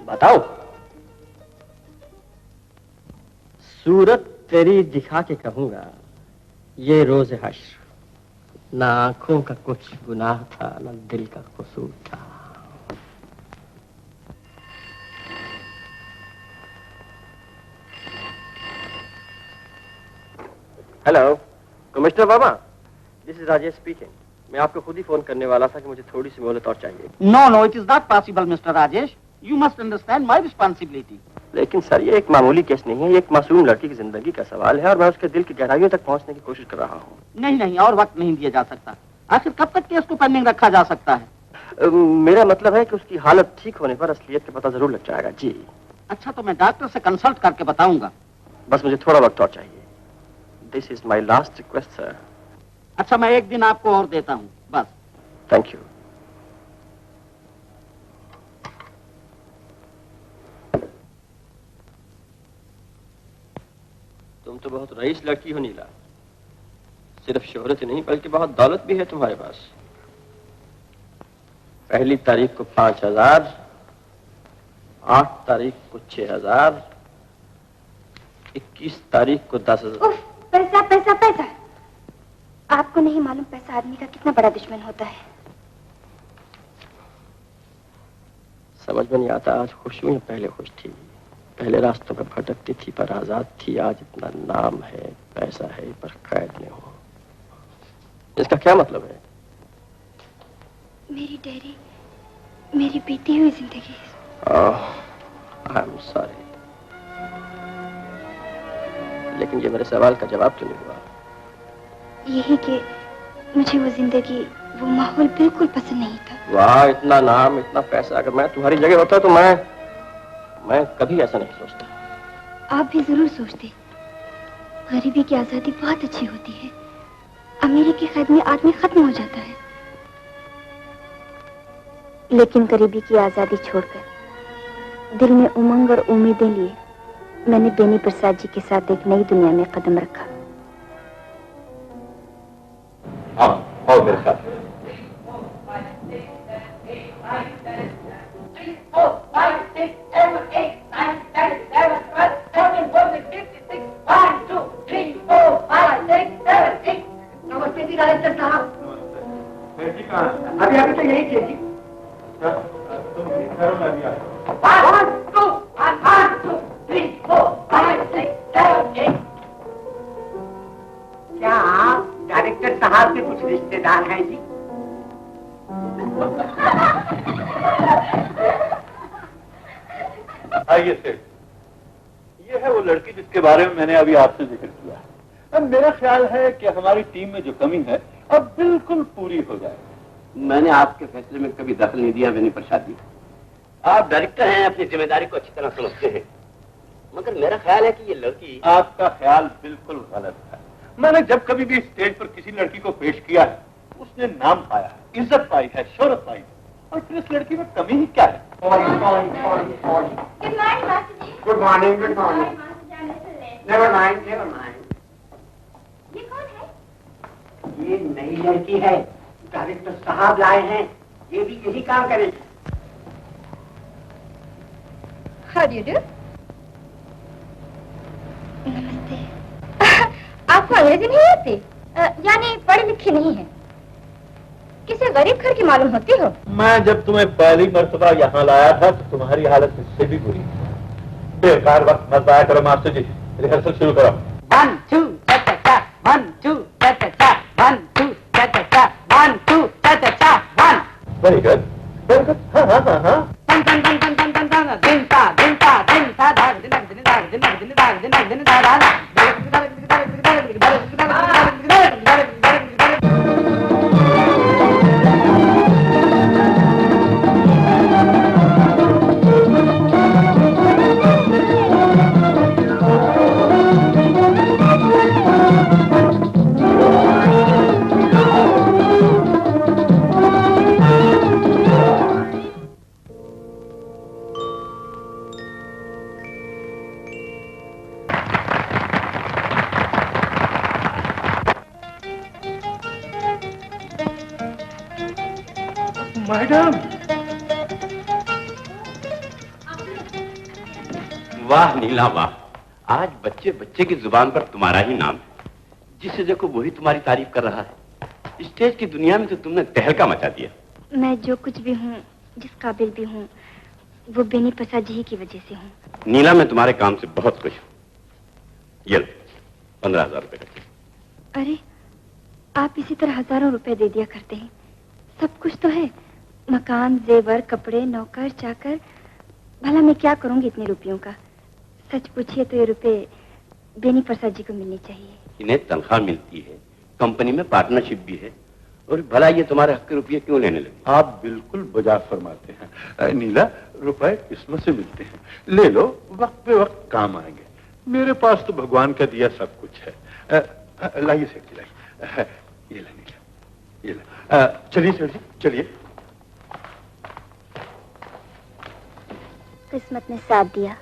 बताओ। सूरत तेरी दिखा के कहूंगा, ये रोज हश्र, ना आंखों का कुछ गुनाह था, ना दिल का कसूर था। Hello commissioner Baba, this is Rajesh speaking. मैं आपको खुद ही फोन करने वाला था कि मुझे थोड़ी सी मोहलत और चाहिए। No, it is not possible, Mr. Rajesh. You must understand my responsibility. लेकिन सर, ये एक मामूली केस नहीं है, ये एक मासूम लड़की की जिंदगी का सवाल है और मैं उसके दिल की गहराइयों तक पहुंचने की कोशिश कर रहा हूँ। नहीं, और वक्त नहीं दिया जा सकता। आखिर कब तक केस को पेंडिंग रखा जा सकता है? मेरा मतलब है कि उसकी हालत ठीक होने पर असलियत का पता जरूर लग जाएगा। जी। अच्छा, तो मैं डॉक्टर से कंसल्ट करके बताऊंगा। बस मुझे थोड़ा वक्त और चाहिए। This is my last request sir. अच्छा, मैं एक दिन आपको और देता हूँ बस। Thank you. तुम तो बहुत रईस लड़की हो नीला। सिर्फ शोहरत ही नहीं बल्कि बहुत दौलत भी है तुम्हारे पास। पहली तारीख को 5,000, 8 तारीख को 6,000, 21 तारीख को 10,000। पैसा पैसा पैसा। आपको नहीं मालूम पैसा आदमी का कितना बड़ा दुश्मन होता है। समझ में नहीं आता आज खुश हुई पहले खुश थी। पहले रास्तों पर भटकती थी पर आजाद थी। आज इतना नाम है, पैसा है, पर कैद में हो। इसका क्या मतलब है? मेरी डायरी, मेरी बीती हुई जिंदगी। आई एम सॉरी, लेकिन ये मेरे सवाल का जवाब क्यों नहीं हुआ? यही कि मुझे वो जिंदगी, वो माहौल बिल्कुल पसंद नहीं था। वाह, इतना नाम, इतना पैसा। अगर मैं तुम्हारी जगह होता तो मैं कभी ऐसा नहीं सोचता। आप भी जरूर सोचते। गरीबी की आजादी बहुत अच्छी होती है। अमीरी की कैद में आदमी खत्म हो जाता है। लेकिन गरीबी की आजादी छोड़कर दिल में उमंग और उम्मीदें लिए मैंने बेनी प्रसाद जी के साथ एक नई दुनिया में कदम रखा। आओ मेरे साथ। नमस्ते जी डायरेक्टर साहब। अभी अभी तो यही थे जी। क्या आप डायरेक्टर साहब के कुछ रिश्तेदार हैं जी? आइए सेठ, ये है वो लड़की जिसके बारे में मैंने अभी आपसे जिक्र किया है। अब मेरा ख्याल है कि हमारी टीम में जो कमी है अब बिल्कुल पूरी हो जाए। मैंने आपके फैसले में कभी दखल नहीं दिया बेनी प्रसाद जी। आप डायरेक्टर हैं, अपनी जिम्मेदारी को अच्छी तरह समझते हैं। मगर मेरा ख्याल है कि ये लड़की। आपका ख्याल बिल्कुल गलत है। मैंने जब कभी भी स्टेज पर किसी लड़की को पेश किया है, उसने नाम पाया है, इज्जत पाई है, शोहरत पाई है, और फिर इस लड़की में कमी ही क्या है? Good morning, good morning. Never mind, never mind. ये कौन है? ये नई लड़की है, डायरेक्टर साहब लाए हैं। ये भी यही काम करेगी। How do you do? नमस्ते। आपको अंग्रेजी नहीं आती? यानी पढ़ी लिखी नहीं है? किसी गरीब घर की मालूम होती हो? मैं जब तुम्हें पहली मर्तबा यहाँ लाया था तो तुम्हारी हालत इससे भी बुरी थी। बेकार वक्त मत जाया करो मास्टर जी, रिहर्सल शुरू करो। 1 2 cha 1 2 cha 1 2 cha 1 2 cha 1। Very good, very good. हाँ हाँ हाँ हाँ। तन तन तन तन तन तन तन दिन ता धाग दिन दिन धाग दिन दिन धाग दिन दिन धाग। मैडम, वाह नीला वाह, आज बच्चे बच्चे की जुबान पर तुम्हारा ही नाम है। जिसे देखो वही तुम्हारी तारीफ कर रहा है। स्टेज की दुनिया में तो तुमने तहलका मचा दिया। मैं जो कुछ भी हूँ, जिस काबिल भी हूँ, वो बेनी प्रसाद जी की वजह से हूँ। नीला, मैं तुम्हारे काम से बहुत खुश हूँ। ये 15,000 रुपए का। अरे, आप इसी तरह हजारों रुपए दे दिया करते हैं। सब कुछ तो है, मकान, जेवर, कपड़े, नौकर, चाकर। भला मैं क्या करूंगी इतने रुपयों का? सच पूछिए तो ये रुपए बेनी प्रसाद जी को मिलने चाहिए। इन्हें तनख्वाह मिलती है, कंपनी में पार्टनरशिप भी है, और भला ये तुम्हारे हक के रुपये क्यों लेने लगे? आप बिल्कुल बजा फरमाते हैं। नीला, रुपए किस्मत से मिलते हैं, ले लो, वक्त पे वक्त काम आएंगे। मेरे पास तो भगवान का दिया सब कुछ है। लाइए सेठ जी, लाइए। ये लाइए, ये ला। चलिए सेठ जी, चलिए। किस्मत ने साथ दिया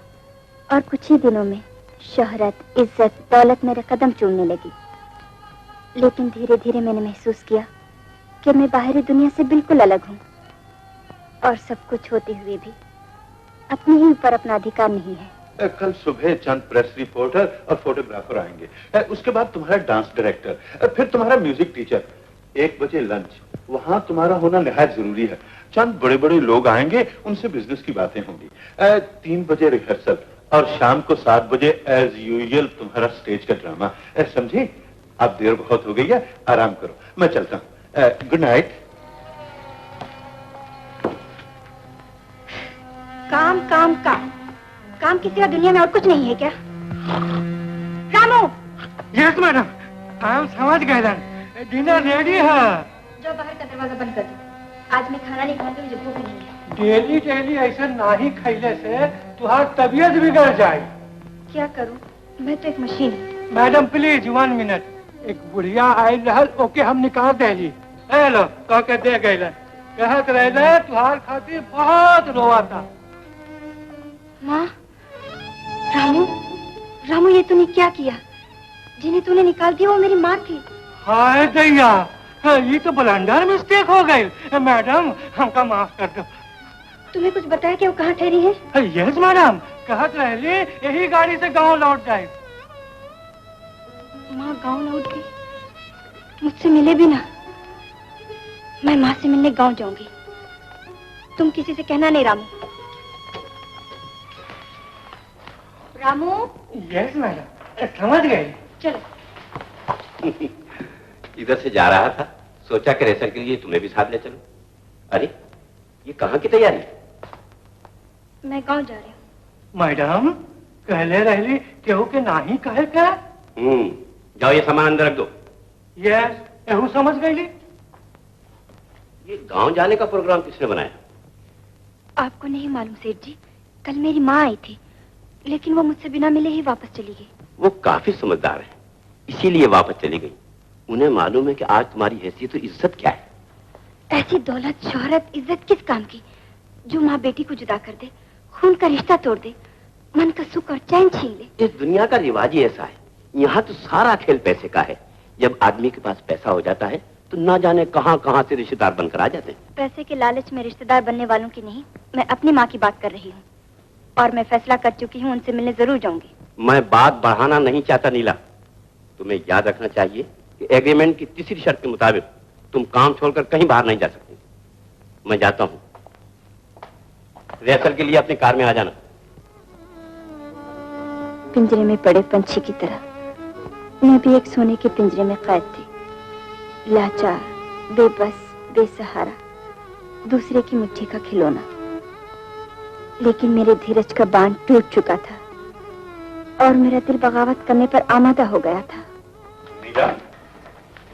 और कुछ ही दिनों में शोहरत, इज्जत, दौलत मेरे कदम चूमने लगी। लेकिन धीरे धीरे मैंने महसूस किया कि मैं बाहरी दुनिया से बिल्कुल अलग हूँ और सब कुछ होते हुए भी अपने ही ऊपर अपना अधिकार नहीं है। कल सुबह चंद प्रेस रिपोर्टर और फोटोग्राफर आएंगे, उसके बाद तुम्हारा डांस डायरेक्टर, फिर तुम्हारा म्यूजिक टीचर। 1 बजे लंच, वहां तुम्हारा होना निहायत जरूरी है। चंद बड़े बड़े लोग आएंगे, उनसे बिजनेस की बातें होंगी। 3 बजे रिहर्सल और शाम को 7 बजे एज यूजुअल तुम्हारा स्टेज का ड्रामा। समझे? अब देर बहुत हो गई है, आराम करो, मैं चलता हूँ। Good night. काम काम काम काम की सिवा दुनिया में और कुछ नहीं है क्या? रामू! यस मैडम, हम समझ गए। डिनर रेडी है। जो बाहर का दरवाजा बंद कर दो। आज मैं खाना नहीं खाती, मुझे भूख नहीं है। डेली डेली ऐसा ना ही खैले से तुम्हारी तबीयत बिगड़ जाए। क्या करूं? मैं तो एक मशीन हूँ। Madam please 1 minute. एक बुढ़िया आई रहल, ओके हम निकाल देली। लो कह के दे गए, कहत रहे तुहार खातिर बहुत रोआ था। माँ, रामू, रामू ये तूने क्या किया? जिन्हें तूने निकाल दिया वो मेरी माँ थी। हाय दैया, ये तो ब्लंडर मिस्टेक हो गई। मैडम हमका माफ कर दो। तुम्हें कुछ बताया कि वो कहाँ ठहरी है? यस मैडम, कहत रहे यही गाड़ी से गांव लौट जाए। माँ गांव लौट गई? मुझसे मिले भी ना। मैं माँ से मिलने गांव जाऊंगी। तुम किसी से कहना नहीं रामू। रामू? यस मैडम, समझ गए। चलो। इधर से जा रहा था, सोचा कि रेसल के लिए तुम्हें भी साथ ले चलो। अरे ये कहाँ की तैयारी? मैं गांव जा रही हूँ। मैडम कहले रहली केहू के नाही कहे क्या? जाओ ये सामान अंदर रख दो। यस, एहू समझ गई। ये गांव जाने का प्रोग्राम किसने बनाया? आपको नहीं मालूम सेठ जी, कल मेरी माँ आई थी, लेकिन वो मुझसे बिना मिले ही वापस चली गई। वो काफी समझदार है, इसीलिए वापस चली गई। उन्हें मालूम है कि आज तुम्हारी हैसियत तो इज्जत क्या है। ऐसी दौलत, शोहरत, इज्जत किस काम की जो माँ बेटी को जुदा कर दे, खून का रिश्ता तोड़ दे, मन का सुख और चैन छीन ले। इस दुनिया का रिवाज ही ऐसा है। यहाँ तो सारा खेल पैसे का है। जब आदमी के पास पैसा हो जाता है तो ना जाने कहाँ कहाँ से रिश्तेदार बनकर आ जाते हैं। पैसे के लालच में रिश्तेदार बनने वालों की नहीं, मैं अपनी माँ की बात कर रही हूँ और मैं फैसला कर चुकी हूँ, उनसे मिलने जरूर जाऊंगी। मैं बात बढ़ाना नहीं चाहता नीला, तुम्हें याद रखना चाहिए कि एग्रीमेंट की तीसरी शर्त के मुताबिक तुम काम छोड़कर कहीं बाहर नहीं जा सकते। मैं जाता हूँ, रिहर्सल के लिए अपनी कार में आ जाना। पिंजरे में पड़े पंछी की तरह मैं भी एक सोने के पिंजरे में कैद थी, लाचार, बेबस, बेसहारा, दूसरे की मुट्ठी का खिलौना। लेकिन मेरे धीरज का बांध टूट चुका था और मेरा दिल बगावत करने पर आमादा हो गया था। नीला,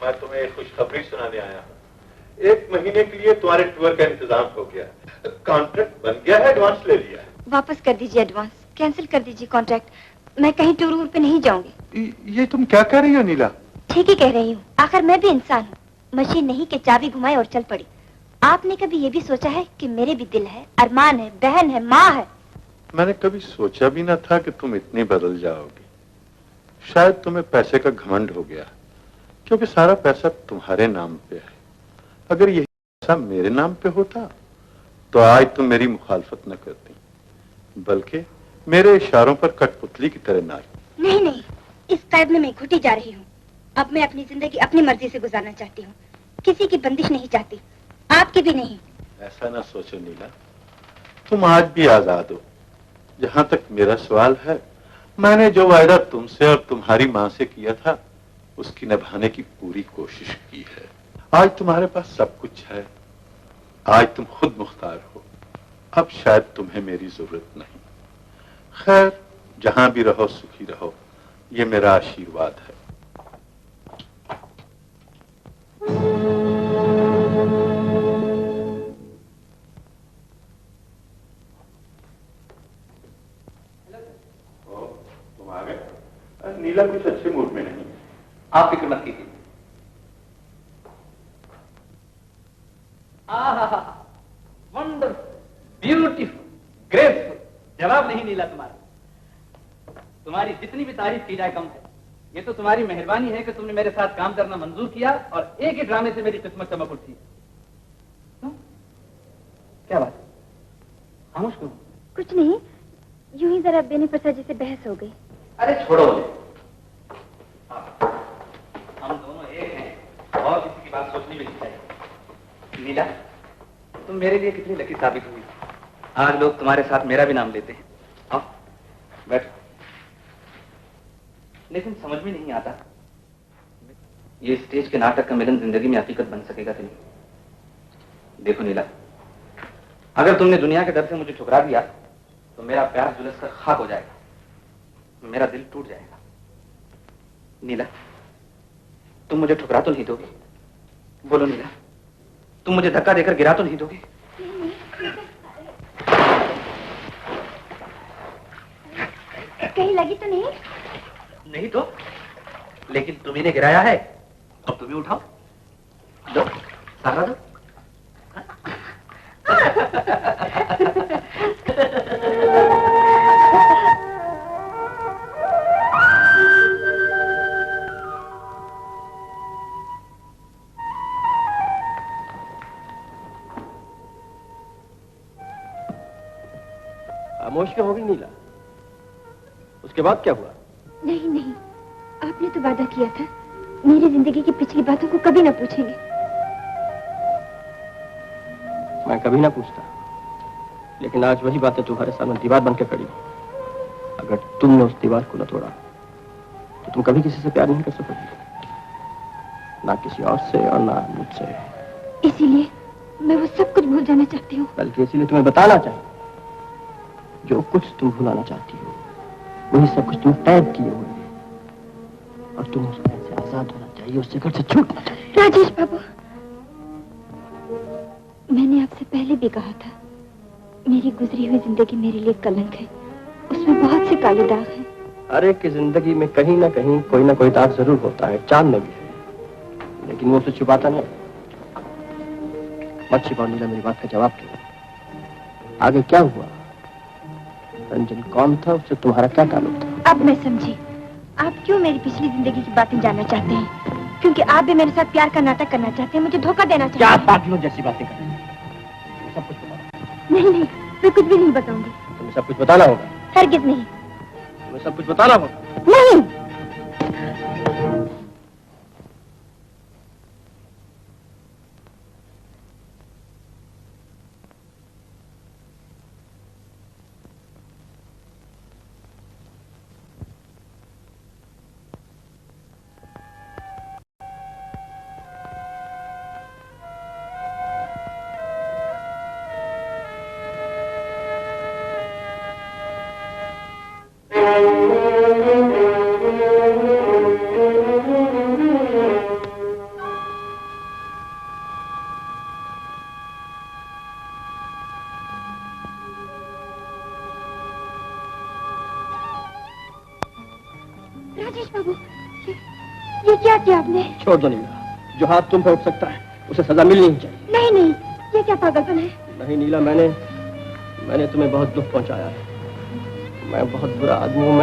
मैं तुम्हें एक खुशखबरी सुनाने आया हूँ। 1 महीने के लिए तुम्हारे टूर का इंतजाम हो गया, कॉन्ट्रैक्ट बन गया है, एडवांस ले लिया है। वापस कर दीजिए एडवांस, कैंसिल कर दीजिए कॉन्ट्रैक्ट। मैं कहीं टूर पे नहीं जाऊंगी। ये तुम क्या कह रही हो नीला? ठीक ही कह रही हूँ, आखिर मैं भी इंसान हूँ। मशीन नहीं कि चाबी घुमाए और चल पड़ी। आपने कभी ये भी सोचा है कि मेरे भी दिल है, अरमान है, बहन है, माँ है। मैंने कभी सोचा भी न था कि तुम इतनी बदल जाओगी। शायद तुम्हें पैसे का घमंड हो गया, क्योंकि सारा पैसा तुम्हारे नाम पे है। अगर यही पैसा मेरे नाम पे होता तो आज तुम मेरी मुखालफत न करती, बल्कि मेरे इशारों पर कठपुतली की तरह नाच। नहीं नहीं, इस कैद में मैं घुटी जा रही हूँ। अब मैं अपनी जिंदगी अपनी मर्जी से गुजारना चाहती हूँ, किसी की बंदिश नहीं चाहती, आपकी भी नहीं। ऐसा ना सोचो नीला, तुम आज भी आजाद हो। जहां तक मेरा सवाल है, मैंने जो वायदा तुमसे और तुम्हारी माँ से किया था उसकी निभाने की पूरी कोशिश की है। आज तुम्हारे पास सब कुछ है, आज तुम खुद मुख्तार हो। अब शायद तुम्हें मेरी जरूरत नहीं। खैर, जहां भी रहो सुखी रहो, ये मेरा आशीर्वाद है। तुम आ गए? कुछ अच्छे मूड में नहीं। आप फिक्र मत कीजिए। वंडरफुल, ब्यूटीफुल, ग्रेसफुल, जवाब नहीं नीला तुम्हारा। तुम्हारी जितनी भी तारीफ की जाए कम है। ये तो तुम्हारी मेहरबानी है कि तुमने मेरे साथ काम करना मंजूर किया और एक ही ड्रामे से मेरी किस्मत चमक उठी। क्या बात, खामोश क्यों? कुछ नहीं, यूं ही जरा बेनी प्रसाद जी से बहस हो गई। अरे छोड़ो, हम दोनों एक हैं और किसी की बात सोचनी भी नहीं चाहिए। नीला, तुम मेरे लिए कितनी लकी साबित हुई। आज लोग तुम्हारे साथ मेरा भी नाम लेते हैं। आओ बैठो। लेकिन समझ में नहीं आता ये स्टेज के नाटक का मिलन जिंदगी में हकीकत बन सकेगा कि नहीं। देखो नीला, अगर तुमने दुनिया के डर से मुझे ठुकरा दिया तो मेरा प्यार झुलस कर खाक हो जाएगा, मेरा दिल टूट जाएगा। नीला, तुम मुझे ठुकरा तो नहीं दोगे? बोलो नीला, तुम मुझे धक्का देकर गिरा तो नहीं दोगे? कहीं लगी तो नहीं? नहीं तो, लेकिन तुम्ही ने गिराया है, अब तुम्हें उठाओ। दो, सहारा दो। खामोश क्यों हो गई नीला? उसके बाद क्या हुआ? नहीं नहीं, आपने तो वादा किया था मेरी जिंदगी की पिछली बातों को कभी ना पूछेंगे। मैं कभी ना पूछता, लेकिन आज वही बातें तुम्हारे सामने दीवार बन के खड़ी। अगर तुमने उस दीवार को न तोड़ा तो तुम कभी किसी से प्यार नहीं कर सकोगी, ना किसी और से और ना मुझसे। इसीलिए मैं वो सब कुछ भूल जाना चाहती हूँ। बल्कि इसीलिए तुम्हें बताना चाहिए, जो कुछ तुम भुलाना चाहती हो वही सब कुछ तुम कैद किए हुए हैं, और तुम उस कैद से आजाद होना चाहिए, उस जगह से छूटना चाहिए। राजेश बाबू, मैंने आपसे पहले भी कहा था, मेरी गुजरी हुई जिंदगी मेरे लिए कलंक है, उसमें बहुत से काले दाग हैं। हर एक की जिंदगी में कहीं ना कहीं कोई ना कोई दाग जरूर होता है, चांद में भी है, लेकिन वो उसे छुपाता नहीं। मत छिपाओ नीला, मेरी बात का जवाब दो। आगे क्या हुआ? रंजन कौन था, उससे तुम्हारा क्या ताल्लुक था? अब मैं समझी आप क्यों मेरी पिछली जिंदगी की बातें जानना चाहते हैं, क्योंकि आप भी मेरे साथ प्यार का नाटक करना चाहते हैं, मुझे धोखा देना चाहते हैं। क्या पागलों जैसी बातें कर रहे हैं? सब कुछ बताओ। नहीं नहीं, मैं कुछ भी नहीं बताऊंगी। तुम्हें सब कुछ बताना होगा। हरगिज नहीं। तुम्हें सब कुछ बताना होगा। नहीं। राजेश बाबू, ये क्या किया आपने? छोड़ दो नीला, जो हाथ तुम पे उठ सकता है उसे सजा मिलनी ही चाहिए। नहीं नहीं, ये क्या पागलपन है? नहीं नीला, मैंने तुम्हें बहुत दुख पहुंचाया है। मैं बहुत बुरा आदमी हूँ।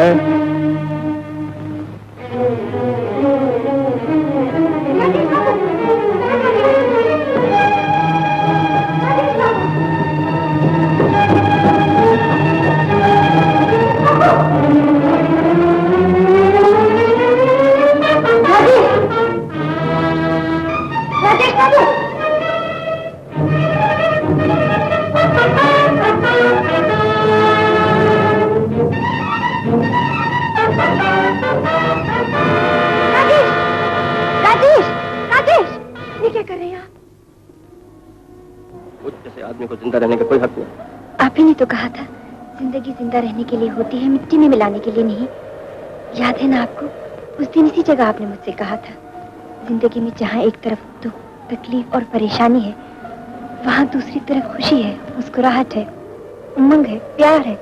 आदमी को जिंदा रहने का कोई हक नहीं। आप ही ने तो कहा था जिंदगी जिंदा रहने के लिए होती है, मिट्टी में मिलाने के लिए नहीं। याद है ना आपको? उस दिन इसी जगह आपने मुझसे कहा था, जिंदगी में जहाँ एक तरफ दुख, तकलीफ और परेशानी है, वहाँ दूसरी तरफ खुशी है, मुस्कुराहट है, उमंग है, प्यार है।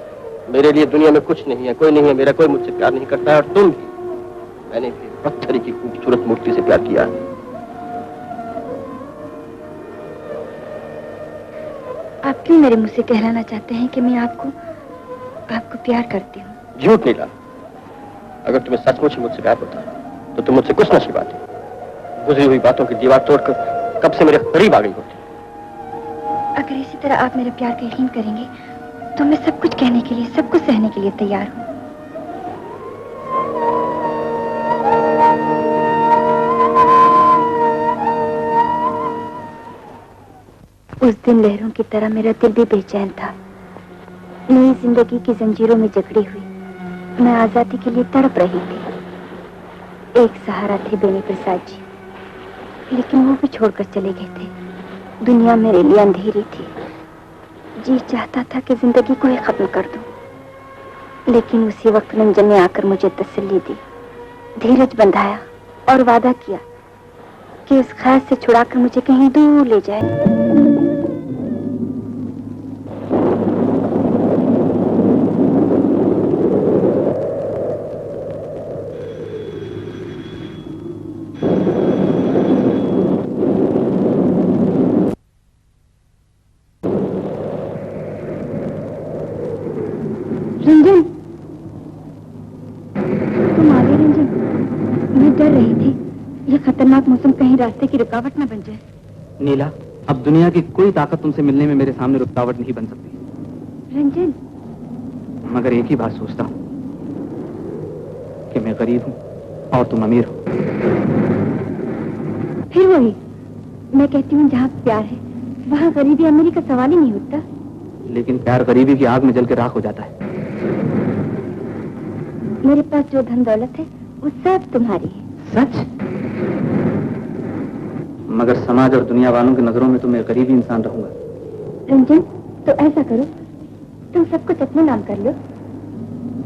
मेरे लिए दुनिया में कुछ नहीं है, कोई नहीं है मेरा, कोई मुझसे प्यार नहीं करता है, और तुम भी मैंने भी पत्थर की खूबसूरत मूर्ति से प्यार किया है। आप क्यों मेरे मुंह से कहलाना चाहते हैं कि मैं आपको प्यार करती हूँ? झूठ नीला, अगर तुम्हें सचमुच मुझसे प्यार होता तो तुम मुझसे कुछ न छिपाती। गुजरी हुई बातों की दीवार तोड़कर कब से मेरे करीब आ गई होती। अगर इसी तरह आप मेरे प्यार का यकीन करेंगे तो मैं सब कुछ कहने के लिए, सब कुछ सहने के लिए तैयार हूँ। उस दिन लहरों की तरह मेरा दिल भी बेचैन था। नई जिंदगी की जंजीरों में जकड़ी हुई मैं आजादी के लिए तड़प रही थी। एक सहारा थे बेनी प्रसाद जी, लेकिन वो भी छोड़कर चले गए थे। दुनिया मेरे लिए अंधेरी थी। जी चाहता था कि जिंदगी को ही खत्म कर दूं, लेकिन उसी वक्त रंजन ने आकर मुझे तसल्ली दी, धीरज बंधाया और वादा किया कि उस ख्याल से छुड़ाकर मुझे कहीं दूर ले जाए। रंजन, तुम आ गए रंजन। मैं डर रही थी ये खतरनाक मौसम कहीं रास्ते की रुकावट न बन जाए। नीला, अब दुनिया की कोई ताकत तुमसे मिलने में मेरे सामने रुकावट नहीं बन सकती। रंजन, मगर एक ही बात सोचता हूँ कि मैं गरीब हूँ और तुम अमीर हो। फिर वही मैं कहती हूँ, जहाँ प्यार है वहाँ गरीबी अमीरी का सवाल ही नहीं उठता। लेकिन प्यार गरीबी की आग में जल के राख हो जाता है। मेरे पास जो धन दौलत है वो सब तुम्हारी है। सच? मगर समाज और दुनिया वालों की नजरों में तो मैं गरीबी इंसान रहूंगा। रंजन, तो ऐसा करो, तुम सब कुछ अपने नाम कर लो।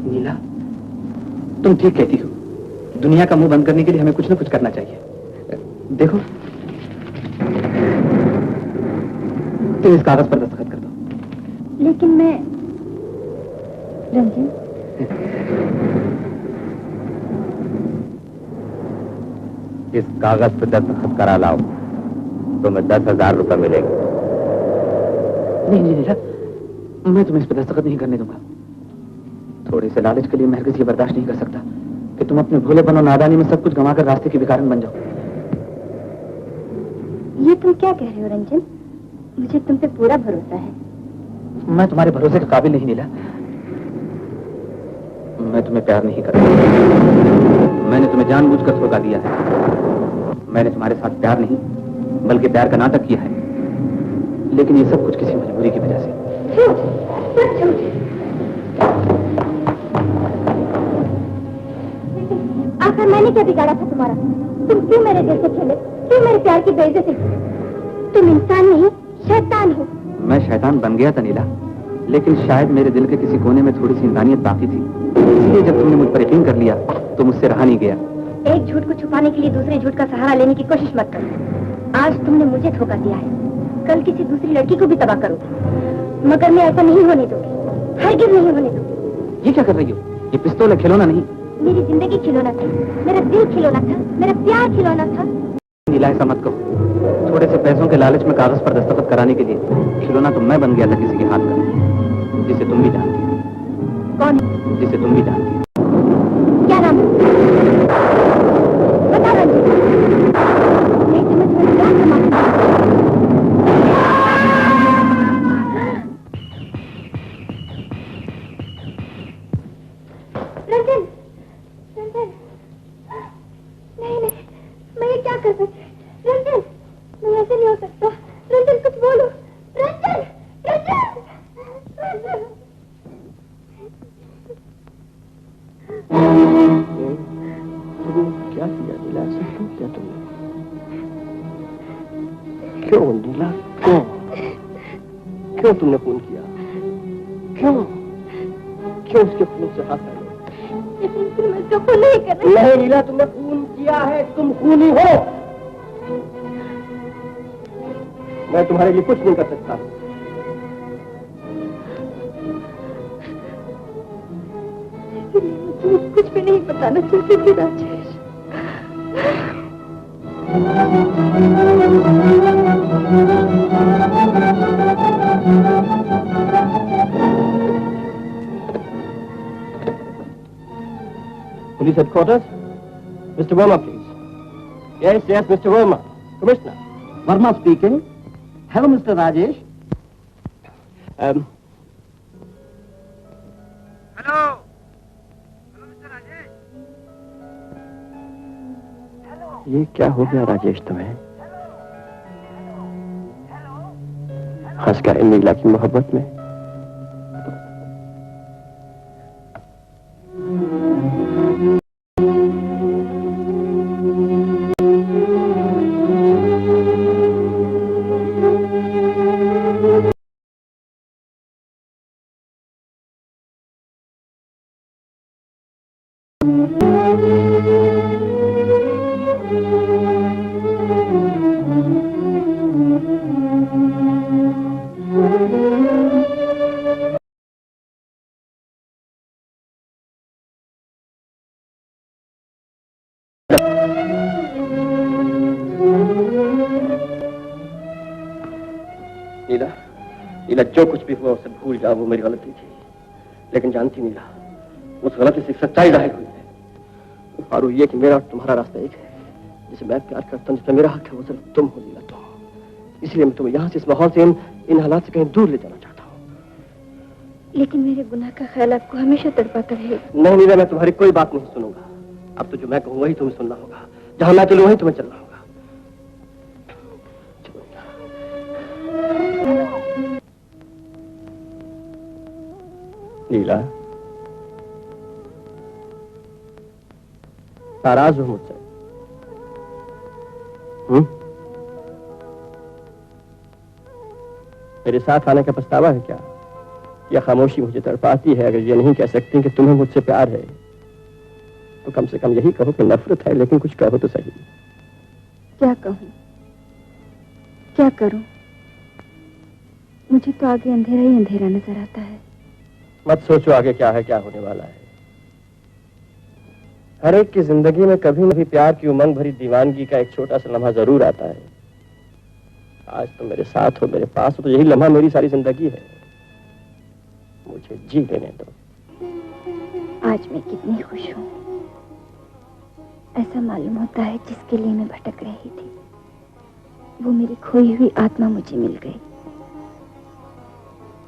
नीला, तुम ठीक कहती हो। दुनिया का मुंह बंद करने के लिए हमें कुछ न कुछ करना चाहिए। देखो, तुम इस कागज पर दस्तखत कर दो। लेकिन मैं रंजन, इस कागज पर दस्तखत करा लाओ तो मैं 10,000 रुपए मिलेंगे। नहीं नहीं नीला, मैं तुम्हें इस पर दस्तखत नहीं करने दूंगा। थोड़े से लालच के लिए मैं हरगिज़ ये बर्दाश्त नहीं कर सकता कि तुम अपने भोलेपन और नादानी में सब कुछ गंवाकर रास्ते की भिखारन बन जाओ। ये तुम क्या कह रहे हो रंजन? मुझे तुम पे पूरा भरोसा है। मैं तुम्हारे भरोसे के काबिल नहीं नीला। मैं तुम्हें प्यार नहीं करता। मैंने तुम्हें जानबूझकर धोखा दिया है। मैंने तुम्हारे साथ प्यार नहीं बल्कि प्यार का नाटक किया है, लेकिन ये सब कुछ किसी मजबूरी की वजह से। आखिर मैंने क्या बिगाड़ा था तुम्हारा? तुम क्यों मेरे दिल से खेले? क्यों मेरे प्यार की बेइज्जती की? तुम इंसान नहीं, शैतान हो। मैं शैतान बन गया था नीला, लेकिन शायद मेरे दिल के किसी कोने में थोड़ी सी इंसानियत बाकी थी। इसलिए जब तुमने मुझ पर यकीन कर लिया तो मुझसे रहा नहीं गया। एक झूठ को छुपाने के लिए दूसरे झूठ का सहारा लेने की कोशिश मत करो। आज तुमने मुझे धोखा दिया है, कल किसी दूसरी लड़की को भी तबाह करोगे, मगर मैं ऐसा नहीं होने दूंगी, हरगिज़ नहीं होने दूंगी। ये क्या कर रही हो? ये पिस्तौल है, खिलौना नहीं। मेरी जिंदगी खिलौना थी, मेरा दिल खिलौना था, मेरा प्यार खिलौना था। नीला, ऐसा मत कहो। थोड़े से पैसों के लालच में कागज पर दस्तखत कराने के लिए खिलौना तो मैं बन गया था किसी के हाथ का, जिसे तुम भी जानती हो। कौन? जिसे तुम भी जानती हो। क्या नाम है? बता रंजन, नहीं तो मैं तुम्हें जान से मारूंगी। रंजन, रंजन, नहीं नहीं, मैं ये क्या कर सकती? रंजन, मैं ऐसे नहीं हो सकता। रंजन, कुछ बोलो। रंजन, रंजन, रंजन। क्या किया नीला? ऐसा क्यों किया तुमने? क्यों नीला, क्यों? क्यों तुमने खून किया? क्यों? क्यों उसके खून से हाथ डाले? मैं तो खून नहीं कर रही। नहीं नीला, तुमने खून किया है, तुम खूनी हो। मैं तुम्हारे लिए कुछ नहीं कर सकता। कुछ भी नहीं बताना चाहती थी Rajesh. Police headquarters? Mr. Verma, please. Yes, yes, Mr. Verma. Commissioner. Verma speaking. Hello, Mr. Rajesh. Hello mister Rajesh. ये क्या हो गया राजेश तुम्हें? हंस गए नीला की मोहब्बत में? नीला, नीला जो कुछ भी हुआ उसे भूल जाओ, वो मेरी गलती थी। लेकिन जानती नीला, उस गलती से सच्चाई जाहिर हुई है और वो ये कि मेरा और तुम्हारा रास्ता एक है। जिसे मैं प्यार करता हूँ, जिसमें मेरा हक है, वो सिर्फ तुम हो नीला, तुम। इसलिए मैं तुम्हें यहाँ से, इस माहौल से, इन हालात से कहीं दूर ले जाना चाहता हूँ। लेकिन मेरे गुनाह का ख्याल आपको हमेशा तड़पाता रहेगा। नहीं नीला, मैं तुम्हारी कोई बात नहीं सुनूंगा। अब तो जो मैं कहूँ वही तुम्हें सुनना होगा। जहाँ मैं चलूँ वहीं तुम्हें चलना होगा। नीला, नाराज हो मुझसे? मेरे साथ आने का पछतावा है क्या? या खामोशी मुझे तड़पाती है? अगर ये नहीं कह सकती कि तुम्हें मुझसे प्यार है तो कम से कम यही कहो कि नफरत है, लेकिन कुछ कहो तो सही। क्या कहूँ, क्या करूं? मुझे तो आगे अंधेरा ही अंधेरा नजर आता है। मत सोचो आगे क्या है, क्या होने वाला है। हर एक की जिंदगी में कभी न कभी प्यार की उमंग भरी दीवानगी का एक छोटा सा लम्हा जरूर आता है। आज तुम मेरे साथ हो, मेरे पास हो, तो यही लम्हा मेरी सारी जिंदगी है। मुझे जी लेने दो। आज मैं कितनी खुश हूँ। ऐसा मालूम होता है जिसके लिए मैं भटक रही थी, वो मेरी खोई हुई आत्मा मुझे मिल गई।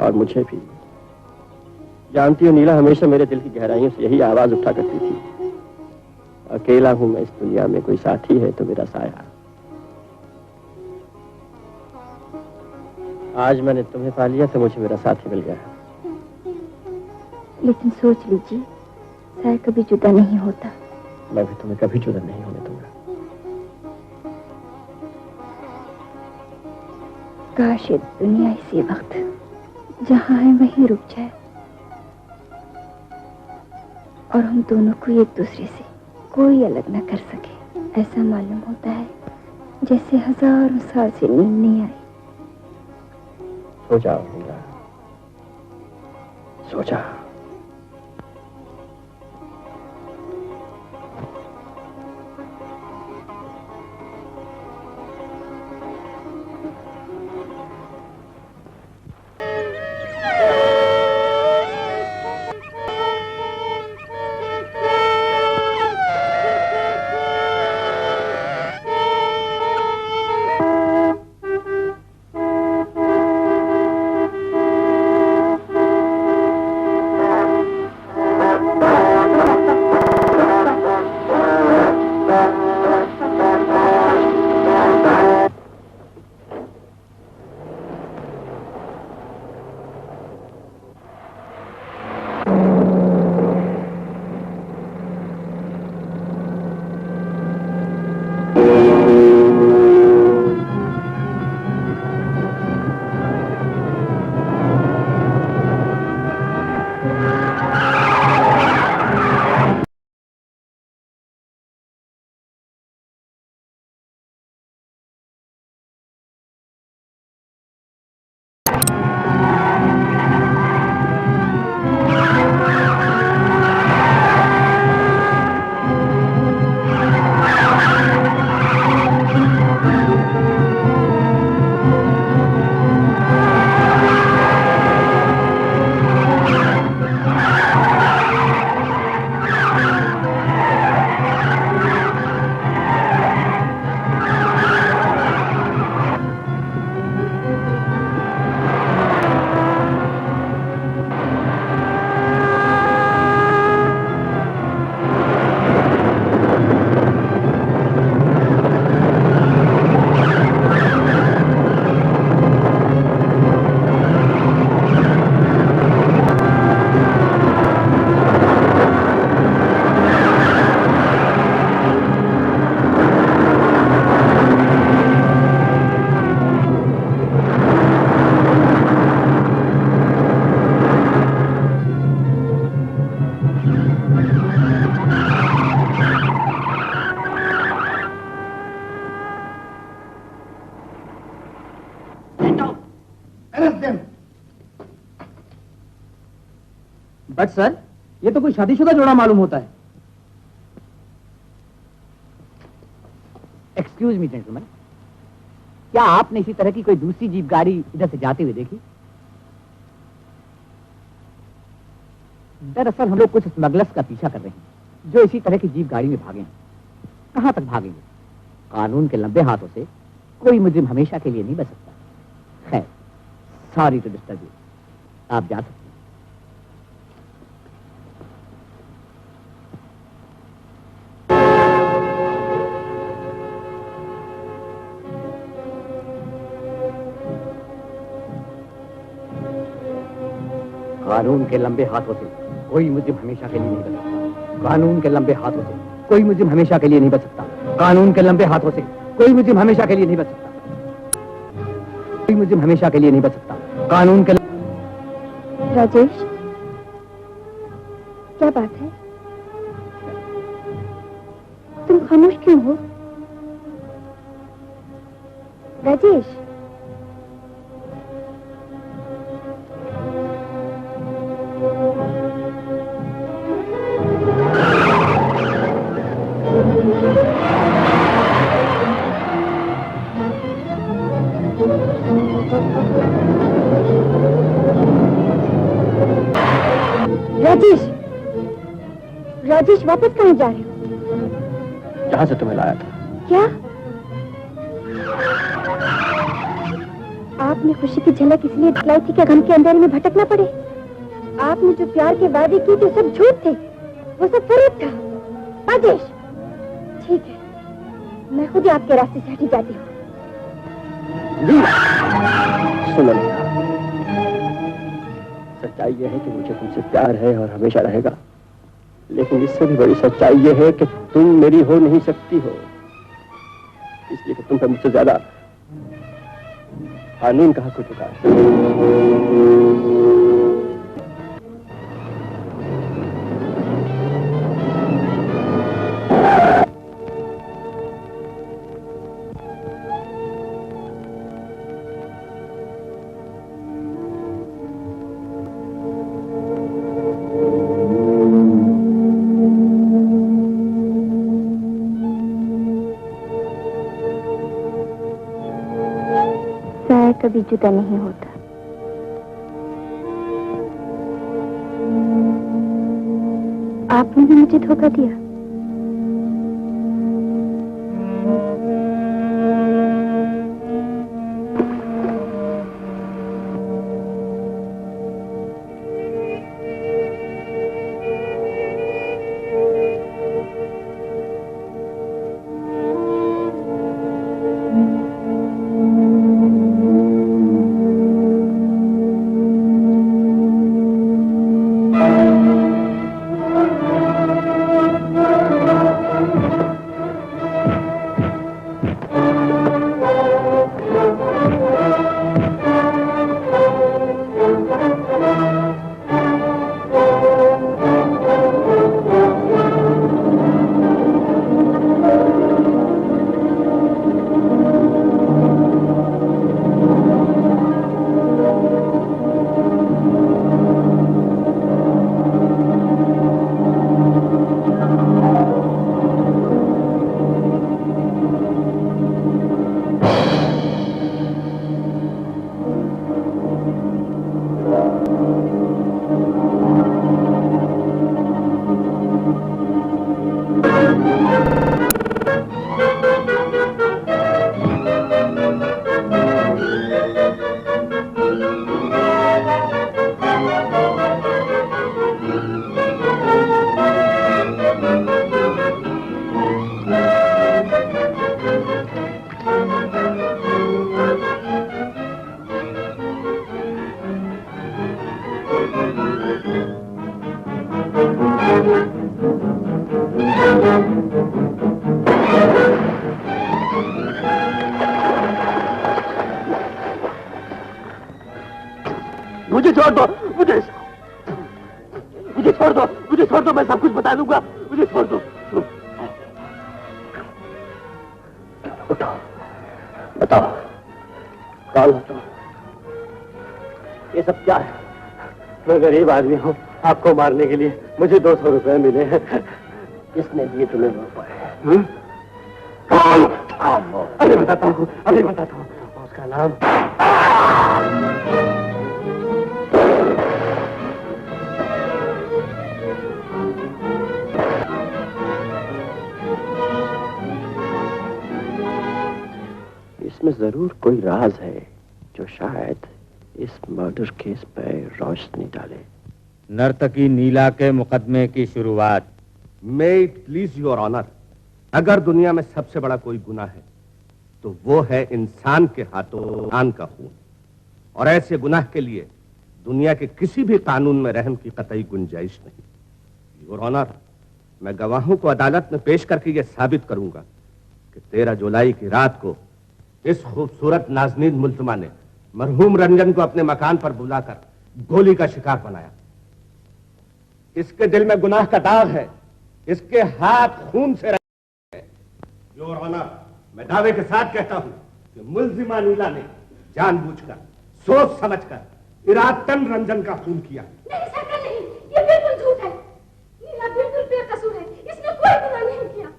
और मुझे भी। जानती हो नीला, हमेशा मेरे दिल की गहराइयों से यही आवाज उठा करती थी, अकेला हूं मैं इस दुनिया में, कोई साथी है तो मेरा साया। आज मैंने तुम्हें पा लिया तो मुझे मेरा साथी मिल गया। लेकिन सोच लीजिए, साया कभी जुदा नहीं होता। मैं भी तुम्हें कभी जुदा नहीं होने दूंगा। काश ये दुनिया इसी वक्त जहाँ है वहीं रुक जाए और हम दोनों को एक दूसरे से कोई अलग न कर सके। ऐसा मालूम होता है जैसे हजारों साल से नींद नहीं आई। सो जाओ नीला, सो जाओ। बट सर, ये तो कोई शादीशुदा जोड़ा मालूम होता है। एक्सक्यूज मी जेंटलमैन, क्या आपने इसी तरह की कोई दूसरी जीप गाड़ी इधर से जाते हुए देखी? दरअसल हम लोग कुछ स्मगलर्स का पीछा कर रहे हैं जो इसी तरह की जीप गाड़ी में भागे हैं। कहां तक भागेंगे? कानून के लंबे हाथों से कोई मुजरिम हमेशा के लिए नहीं बच सकता। खैर, सॉरी टू डिस्टर्ब यू, आप जा सकते हैं। कानून के लंबे हाथों से कोई मुजरिम हमेशा के लिए नहीं बच सकता। कानून के लंबे हाथों से कोई मुजरिम हमेशा के लिए नहीं बच सकता। कानून के लंबे हाथों से कोई मुजरिम हमेशा के लिए नहीं बच सकता। कोई मुजरिम हमेशा के लिए नहीं बच सकता। कानून के राजेश, क्या बात है? तुम खामोश क्यों हो? राजेश, राजेश, राजेश वापस कहाँ जा रहे हो? जहां से तुम्हें लाया था। क्या आपने खुशी की झलक इसलिए दिखलाई थी कि गम के अंधेरे में भटकना पड़े? आपने जो प्यार के वादे किए थे सब झूठ थे, वो सब फरेब था। राजेश, ठीक है, मैं खुद ही आपके रास्ते से हटी जाती हूँ। सुनो नीला, सच्चाई यह है कि मुझे तुमसे प्यार है और हमेशा रहेगा, लेकिन इससे भी बड़ी सच्चाई यह है कि तुम मेरी हो नहीं सकती हो, इसलिए कि तुम पे मुझसे ज्यादा कानून का हक हो चुका है। कभी जुदा नहीं होता। आपने भी मुझे धोखा दिया। मुझे छोड़ दो, मुझे छोड़ दो, मैं सब कुछ बता दूंगा, मुझे छोड़ दो। उठो, बताओ कौन हो तुम? ये सब क्या है? मैं गरीब आदमी हूँ, आपको मारने के लिए मुझे 200 रुपए मिले हैं। किसने दिए तुम्हें वो रुपए? अरे बताता हूँ, अभी बताता हूँ। उसका नाम इसमें जरूर कोई राज है जो शायद इस मर्डर केस पर रोशनी डाले। नर्तकी नीला के मुकदमे की शुरुआत। May it please your honour, अगर दुनिया में सबसे बड़ा कोई गुनाह है तो वो है इंसान के हाथों इंसान का खून, और ऐसे गुनाह के लिए दुनिया के किसी भी कानून में रहम की कतई गुंजाइश नहीं। योर ऑनर, मैं गवाहों को अदालत में पेश करके यह साबित करूंगा कि 13 जुलाई की रात को इस खूबसूरत नाज़नीन मुल्ज़िमा ने मरहूम रंजन को अपने मकान पर बुलाकर गोली का शिकार बनाया। इसके दिल में गुनाह का दाग है, इसके हाथ खून से रंगे हैं। योर ऑनर, मैं दावे के साथ कहता हूं कि मुल्ज़िमा नीला ने जानबूझकर, सोच समझकर इरादतन रंजन का खून किया। नहीं सरकार नहीं, ये बिल्कुल झूठ है। नीला बिल्कुल बेकसूर है, इसने कोई गुनाह नहीं किया।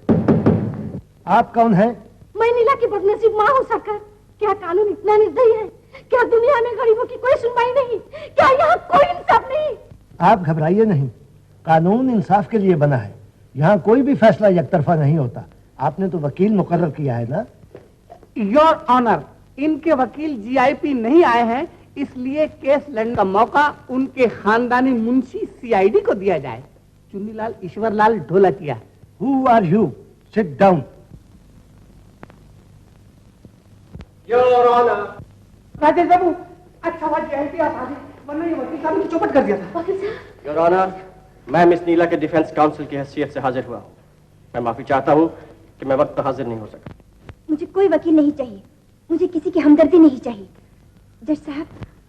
आप कौन हैं? मैं नीला की बदनसीब माँ हूँ सरकार। क्या कानून इतना निर्दयी है? क्या दुनिया में गरीबों की कोई सुनवाई नहीं? क्या यहाँ कोई इंसाफ नहीं? आप घबराइए नहीं, कानून इंसाफ के लिए बना है। यहाँ कोई भी फैसला एकतरफा नहीं होता। आपने तो वकील मुकर्रर किया है ना? योर ऑनर, इनके वकील जीआईपी नहीं आए हैं, इसलिए केस लड़ने का मौका उनके खानदानी मुंशी सीआईडी को दिया जाए। Chunnilal Ishwarlal Dholakia. Who are you? Sit down. Your honour. Rajesh babu, अच्छा हुआ जीआईपी आप आ गए, वरना ये वकील साहब ने चौपट कर दिया था। वकील साहब। योर ऑनर, मैं मिस नीला के डिफेंस काउंसिल की हैसियत से हाजिर हुआ हूँ। मैं माफी चाहता हूँ कि मैं वक्त पर हाजिर नहीं हो सका। मुझे कोई वकील नहीं चाहिए, मुझे किसी की हमदर्दी नहीं चाहिए। जज साहब,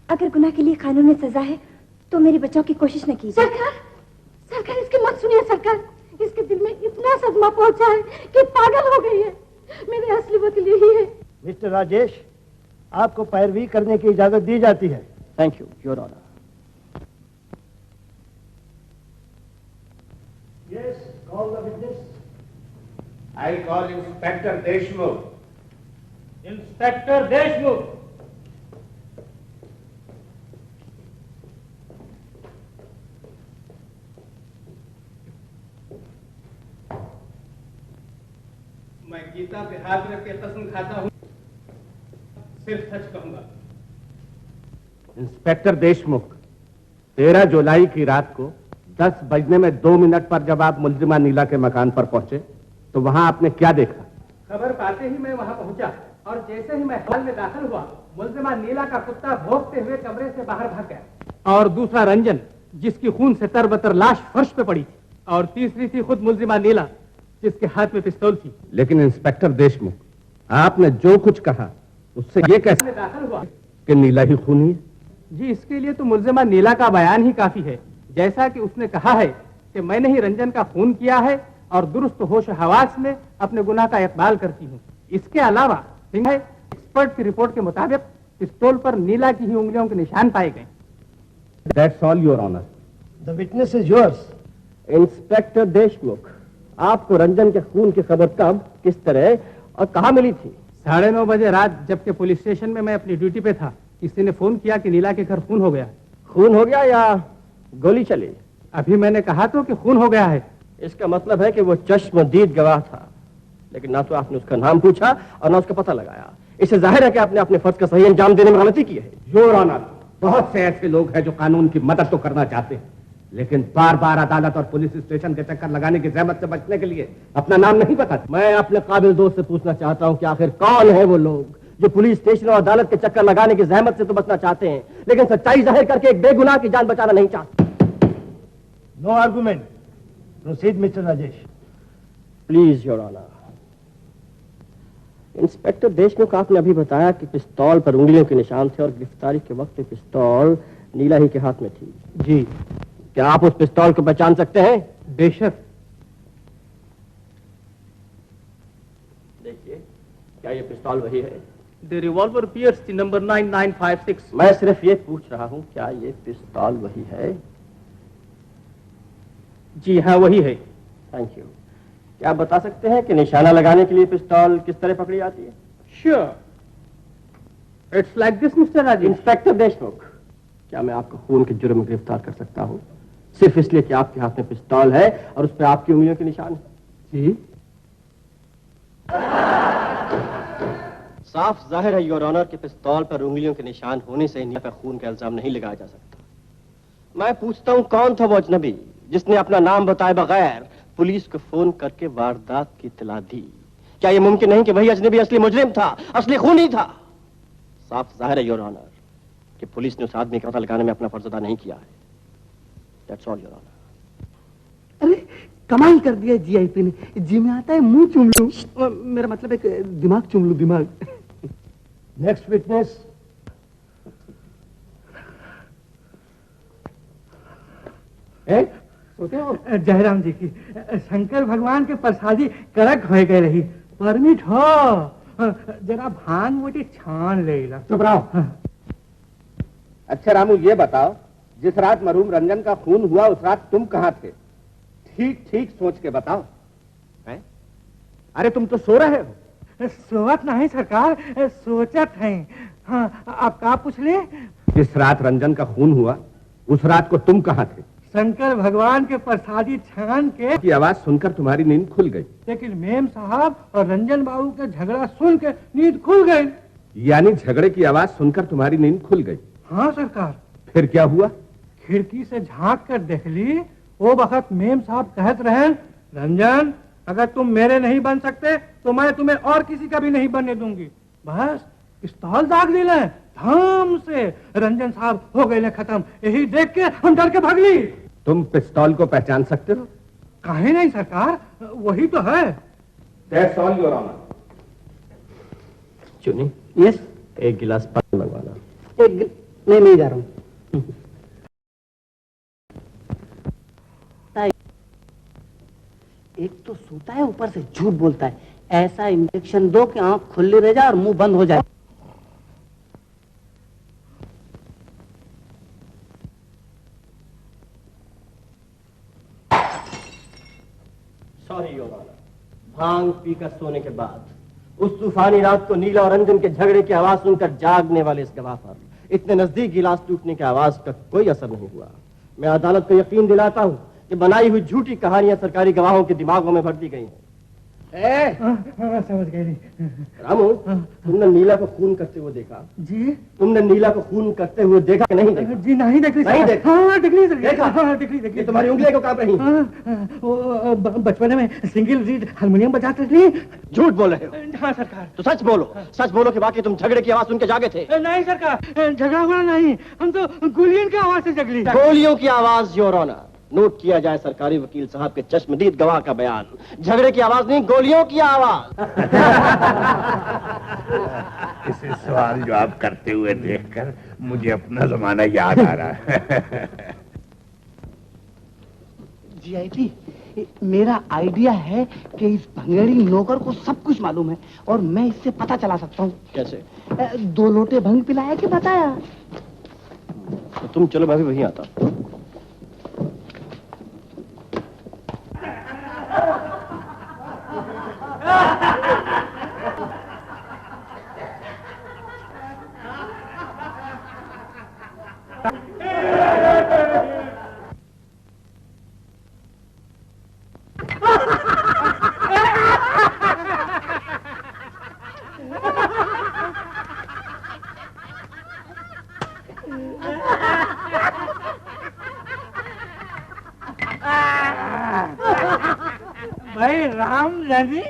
अगर गुनाह के लिए कानून में सजा है तो मेरे बचाव की कोशिश न कीजिए। सरकार इसकी मत सुनिए सरकार। इसके दिल में इतना सदमा पहुंचा है कि पागल हो गई है। मेरे असली वकील यही है। मिस्टर राजेश, आपको पैरवी करने की इजाजत दी जाती है। Thank you your honour. Yes, call the witness. I'll call Inspector Deshmukh. Inspector Deshmukh. मैं गीता पे हाथ रख के कसम खाता हूँ, सिर्फ सच कहूंगा। इंस्पेक्टर देशमुख, 13 जुलाई की रात को 10 बजने में 2 मिनट पर जब आप मुल्जिमा नीला के मकान पर पहुंचे तो वहां आपने क्या देखा? खबर पाते ही मैं वहां पहुंचा और जैसे ही मैं हॉल में दाखिल हुआ, मुल्जिमा नीला का कुत्ता भौंकते हुए कमरे से बाहर भाग गया, और दूसरा रंजन जिसकी खून से तरबतर लाश फर्श पे पड़ी थी, और तीसरी थी खुद मुल्जिमा नीला जिसके हाथ में पिस्तौल थी। लेकिन इंस्पेक्टर देशमुख, आपने जो कुछ कहा उससे ये कैसे दाखिल हुआ कि नीला ही खूनी है? जी, इसके लिए तो मुल्जिमा नीला का बयान ही काफी है। जैसा कि उसने कहा है कि मैंने ही रंजन का खून किया है और दुरुस्त होश हवास में अपने गुनाह का इकबाल करती हूँ। इसके अलावा एक्सपर्ट की रिपोर्ट के मुताबिक पिस्तौल पर नीला की ही उंगलियों के निशान पाए गए। That's all, Your Honor. The witness is yours. Inspector Deshmukh, आपको रंजन के खून की खबर कब, किस तरह और कहाँ मिली थी? 9:30 बजे रात, जबकि पुलिस स्टेशन में मैं अपनी ड्यूटी पे था। किसी ने फोन किया कि नीला के घर खून हो गया। खून हो गया या गोली चली? अभी मैंने कहा तो कि खून हो गया है। इसका मतलब है कि वो चश्मदीद गवाह था, लेकिन ना तो आपने उसका नाम पूछा और ना उसका पता लगाया। इससे जाहिर है कि आपने अपने फर्ज का सही अंजाम देने में गलती की है। योर ऑनर, बहुत से ऐसे लोग हैं जो कानून की मदद तो करना चाहते हैं, लेकिन बार बार अदालत और पुलिस स्टेशन के चक्कर लगाने की जहमत से बचने के लिए अपना नाम नहीं बताते। मैं अपने काबिल दोस्त से पूछना चाहता हूँ कि आखिर कौन है वो लोग जो पुलिस स्टेशन और अदालत के चक्कर लगाने की जहमत से तो बचना चाहते हैं, लेकिन सच्चाई जाहिर करके एक बेगुनाह की जान बचाना नहीं चाहते। No argument. Proceed mister Rajesh. Please your honour. Inspector Deshmukh, आपने अभी बताया कि पिस्तौल पर उंगलियों के निशान थे और गिरफ्तारी के वक्त पिस्तौल नीला ही के हाथ में थी। जी। क्या आप उस पिस्तौल को पहचान सकते हैं? बेशक। देखिए, क्या ये पिस्तौल वही है? The revolver appears the number 9956। मैं सिर्फ ये पूछ रहा हूँ, क्या ये पिस्तौल वही है? जी हाँ, वही है। Thank you. क्या आप बता सकते हैं कि निशाना लगाने के लिए पिस्तौल किस तरह पकड़ी जाती है? Sure, it's like this mister Rajesh. Inspector Deshmukh, क्या मैं आपको खून के जुर्म में गिरफ्तार कर सकता हूँ सिर्फ इसलिए कि आपके हाथ में पिस्तौल है और उस पर आपकी उंगलियों के निशान है? जी। साफ जाहिर है योर ऑनर कि पिस्तौल पर उंगलियों के निशान होने से इन पर खून का इल्जाम नहीं लगाया जा सकता। मैं पूछता हूँ, कौन था वो अजनबी जिसने अपना नाम बताए बगैर पुलिस को फोन करके वारदात की इत्तला दी? क्या यह मुमकिन नहीं कि वही अजनबी असली मुजरिम था, असली खूनी था? साफ जाहिर है योर ऑनर कि पुलिस ने उस आदमी का पता लगाने में अपना फर्ज अदा नहीं किया है। That's all your honour. अरे कमाल कर दिया जीआईपी ने। जी में आता है मुंह चूम लूं, मेरा मतलब एक दिमाग चूम लूं, दिमाग। Next witness. सोते हो जयराम जी की शंकर भगवान के प्रसादी कड़क हो गए रही। परमिट हो जरा भान मोटी छान ले ला। चुप रहो। अच्छा रामू, ये बताओ, जिस रात मरहूम रंजन का खून हुआ उस रात तुम कहाँ थे? ठीक ठीक सोच के बताओ। है? अरे तुम तो सो रहे हो। सोवत नहीं सरकार, सोचत है। हाँ, आप क्या पूछ ले? जिस रात रंजन का खून हुआ उस रात को तुम कहाँ थे? शंकर भगवान के प्रसादी छान के की आवाज सुनकर तुम्हारी नींद खुल गई। लेकिन मेम साहब और रंजन बाबू के झगड़ा सुन के नींद खुल गई। यानी झगड़े की आवाज सुनकर तुम्हारी नींद खुल गई? हाँ सरकार। फिर क्या हुआ? खिड़की से झांक कर देख ली, वो वक्त मेम साहब कहत रहे, रंजन अगर तुम मेरे नहीं बन सकते तो मैं तुम्हें और किसी का भी नहीं बनने दूंगी। बस पिस्तौल दाग दी ले, धाम से रंजन साहब हो गए खत्म। यही देख के हम डर के भाग ली। तुम पिस्तौल को पहचान सकते हो? काहे नहीं सरकार, वही तो है। That's all your honor. चुनी, यस, एक गिलास पानी मंगवाना। नहीं जा रहा हूँ। एक तो सोता है, ऊपर से झूठ बोलता है। ऐसा इंजेक्शन दो कि आंख खुली रह जाए और मुंह बंद हो जाए। सॉरी योर ऑनर, भांग पीकर सोने के बाद उस तूफानी रात को नीला और रंजन के झगड़े की आवाज सुनकर जागने वाले इस गवाह पर इतने नजदीक गिलास टूटने की आवाज का कोई असर नहीं हुआ। मैं अदालत को यकीन दिलाता हूं कि बनाई हुई झूठी कहानियां सरकारी गवाहों के दिमागों में भर दी गई हैं। समझ गए। रामू, तुमने नीला को खून करते हुए देखा? जी। तुमने नीला को खून करते हुए देखा कि नहीं देखा? जी नहीं देख नहीं देखा? हाँ, देख ली देखा? हाँ, देख ली। तुम्हारी उंगलियां क्यों कांप रही? वो बचपन में सिंगल रीड हारमोनियम बजाते थे। झूठ बोल रहे हो? हाँ सरकार। तो सच बोलो, सच बोलो कि वाकई तुम झगड़े की आवाज सुन के जागे थे? नहीं सरकार, झगड़ा हुआ नहीं, हम तो गोलियों की आवाज से जगली। गोलियों की आवाज योर ऑनर। नोट किया जाए सरकारी वकील साहब के चश्मदीद गवाह का बयान। झगड़े की आवाज नहीं, गोलियों की आवाज। इसे सवाल जवाब करते हुए देखकर मुझे अपना जमाना याद आ रहा है। जीआईपी, मेरा आइडिया है कि इस भंगेड़ी नौकर को सब कुछ मालूम है और मैं इससे पता चला सकता हूँ। कैसे? 2 लोटे भंग पिलाया कि बताया? तो तुम चलो, मैं भी वहीं आता। भाई राम जानी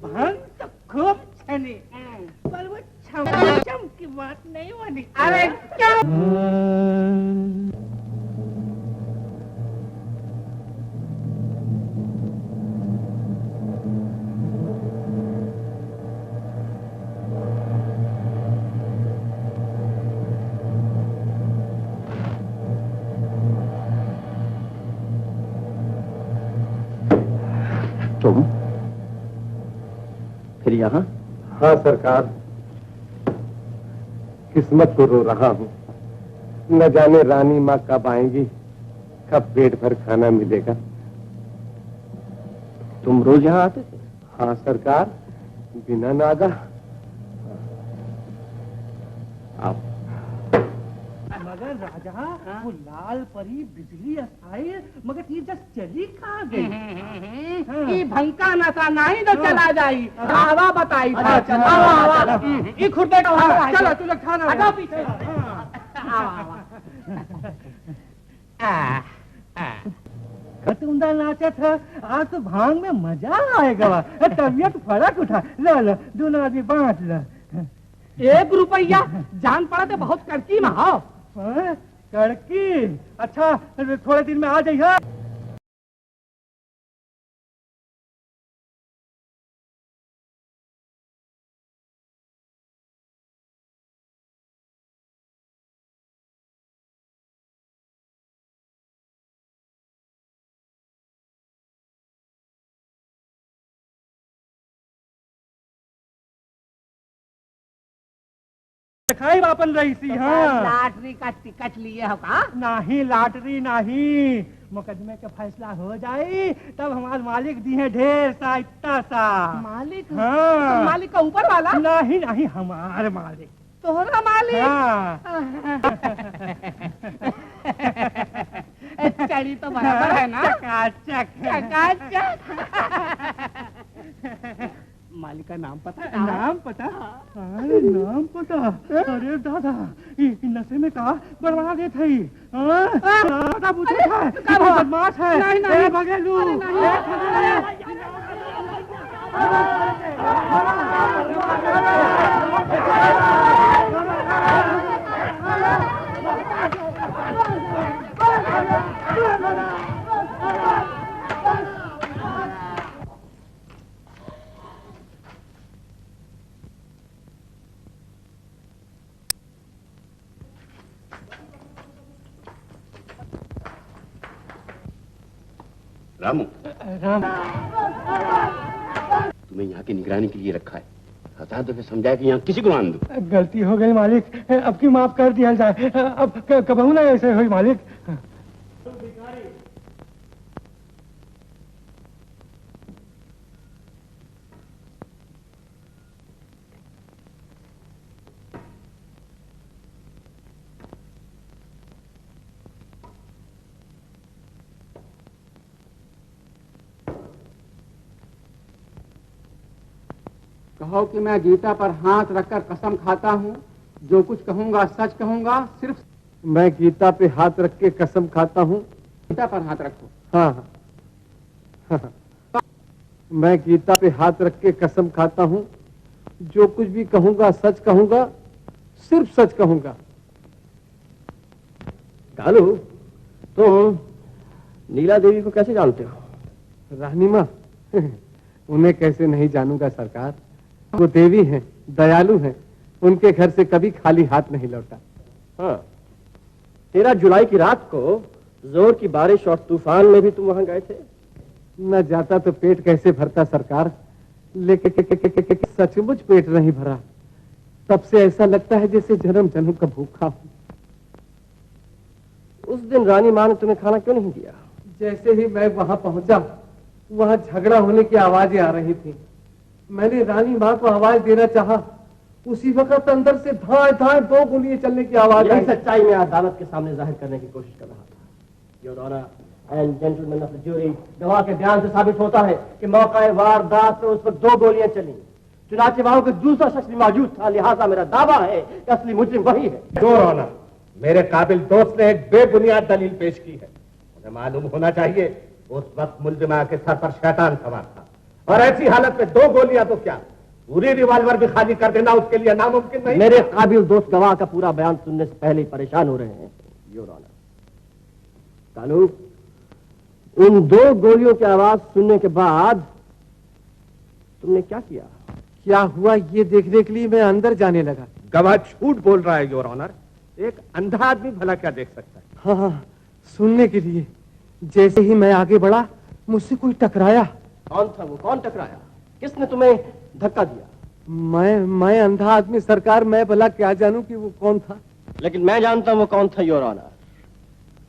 भंग तो खूब छनी, पर वो छम की बात नहीं बनी। अरे क्या? तुम फिर यहाँ? हाँ सरकार, किस्मत को रो रहा हूँ। न जाने रानी माँ कब आएंगी कब पेट भर खाना मिलेगा? तुम रोज यहाँ आते थे? हाँ सरकार, बिना नागा। आप मगर राजा, वो लाल परी बिजली आई, मगर ये जस्ट चली कहाँ गई? ये भंका नशा नहीं तो चला जाई, हवा बताई। ये खुर्दे का चलो तुझे खाना हटाओ पीछे। खतुंदा नाचा था, आज तो भांग में मजा आएगा। तबीयत फर्क उठा। लो लो, दोनों आदमी बांट लो। 1 रुपया जान पड़ा तो बहुत कड़की में हो। कड़की? अच्छा, थोड़े दिन में आ जाइए। दिखाई वापन रही सी। हाँ, लॉटरी का टिकट लिए हो का? नहीं, लॉटरी नहीं, मुकदमे का फैसला हो जाए तब हमारे मालिक दी है ढेर सा, इतना सा। मालिक? हाँ। तो मालिक का ऊपर वाला? नहीं नहीं, हमारे मालिक। तोहरा मालिक? हाँ। चढ़ी तो बराबर है ना? चकाचक। मालिक का नाम पता है? नाम पता? अरे नाम पता? अरे दादा, ये नशे में कहा बड़बड़ा देते ही। दादा पूछे था, बदमाश है। नहीं नहीं, भगेलू। रामू, राम, तुम्हें यहाँ की निगरानी के लिए रखा है। 1000 दफे समझाया कि यहाँ किसी को मान दो। गलती हो गई मालिक, अब की माफ कर दिया जाए। अब कबहू ना ऐसे हुई मालिक। कहो कि मैं गीता पर हाथ रखकर कसम खाता हूँ, जो कुछ कहूँगा सच कहूँगा। सिर्फ मैं गीता पे हाथ रख के कसम खाता हूँ। गीता पर हाथ रखो। हाँ हाँ, मैं गीता पे हाथ रख के कसम खाता हूँ, जो कुछ भी कहूँगा सच कहूँगा, सिर्फ सच कहूँगा। कालू, तुम नीला देवी को कैसे जानते हो? रानी माँ, उन्हें कैसे नहीं जानूंगा सरकार। वो देवी हैं, दयालु हैं, उनके घर से कभी खाली हाथ नहीं लौटा। हाँ, 13 जुलाई की रात को जोर की बारिश और तूफान में भी तुम वहां गए थे? न जाता तो पेट कैसे भरता सरकार, लेकिन सचमुच पेट नहीं भरा। तब से ऐसा लगता है जैसे जन्म जन्म का भूखा हूं। उस दिन रानी माँ ने तुम्हें खाना क्यों नहीं दिया? जैसे ही मैं वहां पहुंचा, वहां झगड़ा होने की आवाजें आ रही थी। मैंने रानी माँ को आवाज देना चाहा, उसी वक्त अंदर से धाए धाए 2 गोलियां चलने की आवाज आई। सच्चाई में अदालत के सामने जाहिर करने की कोशिश कर रहा था। Your honour and gentleman of the jury, गवाह के बयान से साबित होता है कि मौका वारदात पे उस वक्त 2 गोलियां चली। चुनाचे वहां कोई दूसरा शख्स भी मौजूद था, लिहाजा मेरा दावा है कि असली मुजरिम वही है। योर ऑनर, मेरे काबिल दोस्त ने एक बेबुनियाद दलील पेश की है। उन्हें मालूम होना चाहिए उस वक्त मुलजिमा के सर पर शैतान सवार था, और ऐसी हालत में 2 गोलियां तो क्या, पूरी रिवॉल्वर भी खाली कर देना उसके लिए नामुमकिन नहीं। मेरे काबिल दोस्त गवाह का पूरा बयान सुनने से पहले ही परेशान हो रहे हैं। योर ऑनर, कानू, उन 2 गोलियों की आवाज सुनने के बाद तुमने क्या किया? क्या हुआ ये देखने के लिए मैं अंदर जाने लगा। गवाह झूठ बोल रहा है योर ऑनर, एक अंधा आदमी भला क्या देख सकता है। हाँ, सुनने के लिए। जैसे ही मैं आगे बढ़ा, मुझसे कोई टकराया। कौन था वो? कौन टकराया? किसने तुम्हें धक्का दिया? मैं अंधा आदमी सरकार, मैं भला क्या जानूं कि वो कौन था। लेकिन मैं जानता हूं वो कौन था योर ऑनर।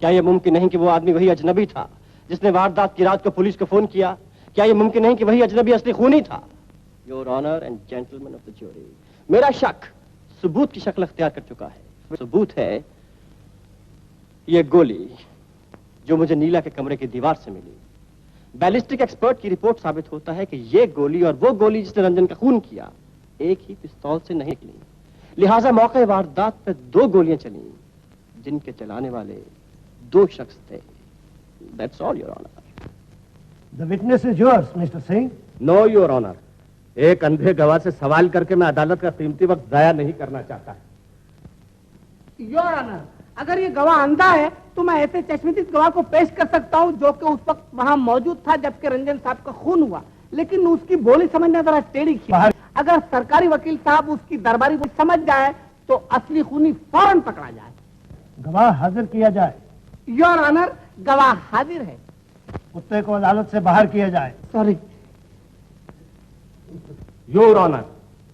क्या यह मुमकिन नहीं कि वो आदमी वही अजनबी था जिसने वारदात की रात को पुलिस को फोन किया? क्या यह मुमकिन नहीं कि वही अजनबी असली खूनी था? Your honour and gentleman of the jury, मेरा शक सबूत की शक्ल अख्तियार कर चुका है। सबूत है ये गोली जो मुझे नीला के कमरे की दीवार से मिली। बैलिस्टिक एक्सपर्ट की रिपोर्ट साबित होता है कि ये गोली और वो गोली जिसने रंजन का खून किया एक ही पिस्तौल से नहीं निकली। लिहाजा मौके वारदात पर 2 गोलियां चली जिनके चलाने वाले 2 शख्स थे। That's all, Your Honor. The witness is yours, Mr. Singh. No your honour, एक अंधे गवाह से सवाल करके मैं अदालत का कीमती वक्त जाया नहीं करना चाहता। योर ऑनर, अगर ये गवाह अंधा है तो मैं ऐसे चश्मदीद गवाह को पेश कर सकता हूँ जो कि उस वक्त वहाँ मौजूद था जबकि रंजन साहब का खून हुआ, लेकिन उसकी बोली समझना जरा टेढ़ी की। अगर सरकारी वकील साहब उसकी दरबारी बोली समझ जाए तो असली खूनी फौरन पकड़ा जाए। गवाह हाजिर किया जाए। योर ऑनर, गवाह हाजिर है। कुत्ते को अदालत से बाहर किया जाए। सॉरी। योर ऑनर,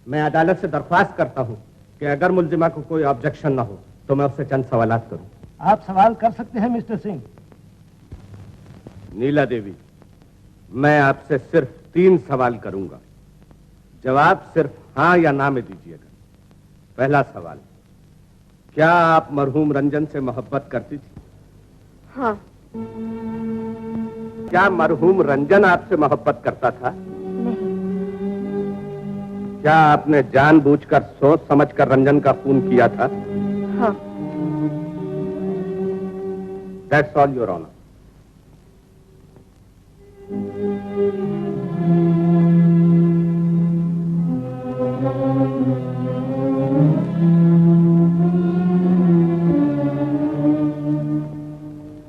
मैं अदालत से दरख्वास्त करता हूँ कि अगर मुल्जिमा को कोई ऑब्जेक्शन ना हो तो मैं उससे चंद सवालात करूं। आप सवाल कर सकते हैं मिस्टर सिंह। नीला देवी, मैं आपसे सिर्फ 3 सवाल करूंगा, जवाब सिर्फ हाँ या ना में दीजिएगा। पहला सवाल, क्या आप मरहूम रंजन से मोहब्बत करती थी? हाँ। क्या मरहूम रंजन आपसे मोहब्बत करता था? नहीं। क्या आपने जानबूझकर सोच समझकर रंजन का खून किया था? हाँ। That's all, Your Honor.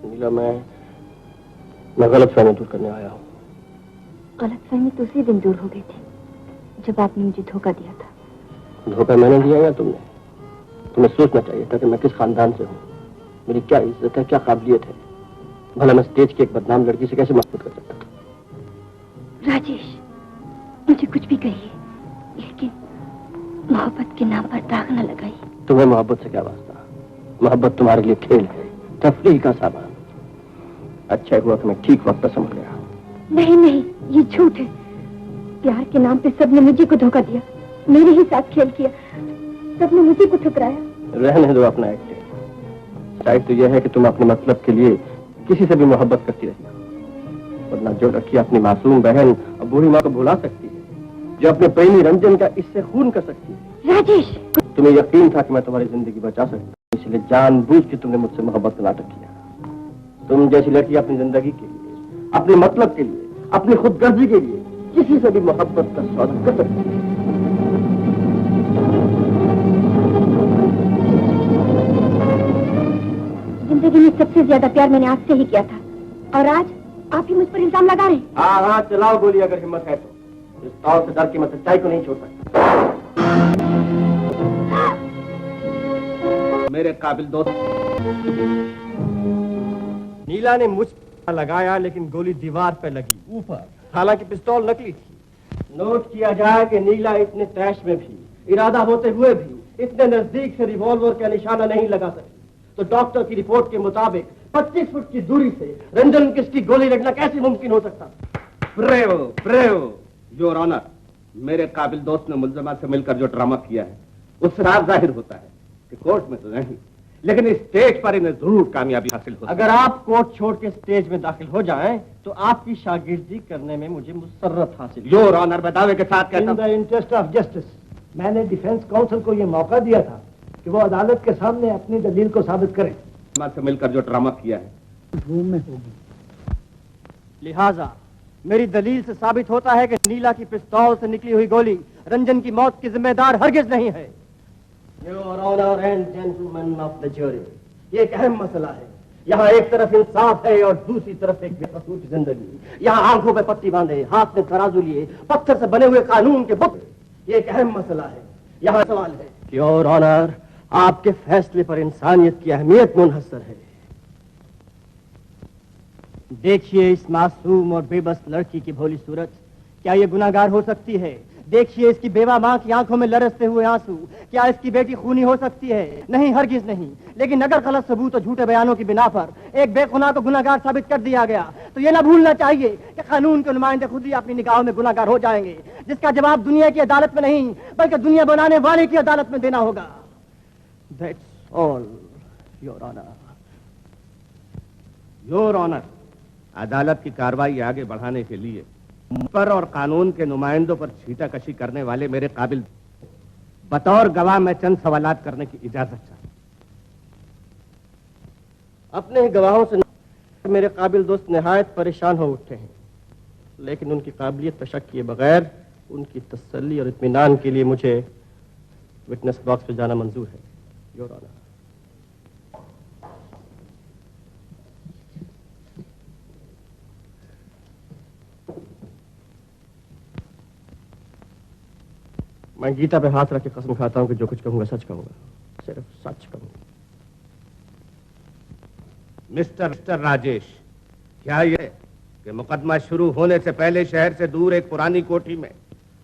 नीला, मैं गलत फहमी दूर करने आया हूँ। गलत फहमी तो उसी दिन दूर हो गई थी जब आपने मुझे धोखा दिया था। धोखा मैंने दिया या तुमने? तुम्हें सोचना चाहिए था कि मैं किस खानदान से हूँ, मेरी क्या इज्जत है, क्या काबिलियत है। भला मैं स्टेज की एक बदनाम लड़की से कैसे मोहब्बत कर सकता था? राजेश, मुझे कुछ भी कहिए, लेकिन मोहब्बत के नाम पर दाग न लगाइए। तुम्हें मोहब्बत से क्या वास्ता? मोहब्बत तुम्हारे लिए खेल है, तफरीह का सामान। अच्छा हुआ कि मैं ठीक वक्त पर समझ गया। नहीं नहीं, ये झूठ है। प्यार के नाम पे सबने मुझे को धोखा दिया, मेरे ही साथ खेल किया, सबने मुझे को ठुकराया। रहने दो अपना एक्टिंग। शायद तो यह है कि तुम अपने मतलब के लिए किसी से भी मोहब्बत करती रही, वरना जो लड़की अपनी मासूम बहन और बूढ़ी माँ को भुला सकती है, जो अपने प्रेमी रंजन का इससे खून कर सकती है। राजेश, तुम्हें यकीन था कि मैं तुम्हारी जिंदगी बचा सकता हूँ, इसलिए जानबूझ के तुमने मुझसे मोहब्बत का नाटक किया। तुम जैसी लड़की अपनी जिंदगी के लिए, अपने मतलब के लिए, अपनी खुदगर्जी के लिए किसी से भी मोहब्बत का सौदा कर सकती है। जिंदगी में सबसे ज्यादा प्यार मैंने आपसे ही किया था, और आज आप ही मुझ पर इल्जाम लगा रहे हैं। हाँ हाँ, चलाओ गोली अगर हिम्मत है तो। इस तौर से डर के मैं सच्चाई को नहीं छोड़ सकता। मेरे काबिल दोस्त, नीला ने मुझ पर लगाया, लेकिन गोली दीवार पर लगी ऊपर, हालांकि पिस्तौल नकली थी। नोट किया जाए कि नीला इतने तैश में भी, इरादा होते हुए भी, इतने नजदीक से रिवॉल्वर का निशाना नहीं लगा सकी। तो डॉक्टर की रिपोर्ट के मुताबिक 25 फुट की दूरी से रंजन किसकी गोली लगना कैसे मुमकिन हो सकता? ब्रेवो ब्रेवो योर ऑनर, मेरे काबिल दोस्त ने मुल्जिमा से मिलकर जो ड्रामा किया है उससे साफ जाहिर होता है कि कोर्ट में तो नहीं, लेकिन इस स्टेज पर इन्हें जरूर कामयाबी हासिल हो। अगर आप कोर्ट छोड़ के स्टेज में दाखिल हो जाएं, तो आपकी शागिर्दी करने में मुझे मुसर्रत हासिल। योर ऑनर, मैं दावे के साथ कहता हूं, in the interest of justice, मैंने डिफेंस काउंसिल को यह मौका दिया था कि वो अदालत के सामने अपनी दलील को साबित करें। से मिलकर जो ड्रामा किया है रूम में होगी। लिहाजा मेरी दलील से साबित होता है कि नीला की पिस्तौल से निकली हुई गोली रंजन की मौत की जिम्मेदार हरगिज नहीं है। Your honour and gentleman of the jury, ये एक अहम मसला है। यहाँ एक तरफ इंसाफ है और दूसरी तरफ एक बेकसूर की जिंदगी। यहाँ आंखों पे पट्टी बांधे, हाथ में तराजू लिए, पत्थर से बने हुए कानून के बुत, ये एक अहम मसला है। यहाँ सवाल है कि योर ऑनर, आपके फैसले पर इंसानियत की अहमियत मुनहसर है। देखिए इस मासूम और बेबस लड़की की भोली सूरत, क्या ये गुनाहगार हो सकती है देखिए इसकी बेवा माँ की आंखों में लरसते हुए आंसू। क्या इसकी बेटी खूनी हो सकती है? नहीं, हरगिज नहीं। लेकिन अगर गलत सबूत और झूठे बयानों की बिना पर एक बेगुनाह को गुनाहगार साबित कर दिया गया तो ये ना भूलना चाहिए कि कानून के नुमाइंदे खुद ही अपनी निगाहों में गुनाहगार हो जाएंगे, जिसका जवाब दुनिया की अदालत में नहीं बल्कि दुनिया बनाने वाले की अदालत में देना होगा। That's all, Your Honor. Your honour, अदालत की कार्रवाई आगे बढ़ाने के लिए पर और कानून के नुमाइंदों पर छींटाकशी करने वाले मेरे काबिल बतौर गवाह मैं चंद सवालात करने की इजाजत चाहता। अपने ही गवाहों से मेरे काबिल दोस्त निहायत परेशान हो उठे हैं, लेकिन उनकी काबिलियत पर शक किए बगैर उनकी तसल्ली और इत्मीनान के लिए मुझे विटनेस बॉक्स पर जाना मंजूर है, योर ऑनर। मैं गीता पे हाथ रख के कसम खाता हूं कि जो कुछ कहूंगा सच कहूंगा, सिर्फ सच कहूंगा। मिस्टर राजेश, क्या यह कि मुकदमा शुरू होने से पहले शहर से दूर एक पुरानी कोठी में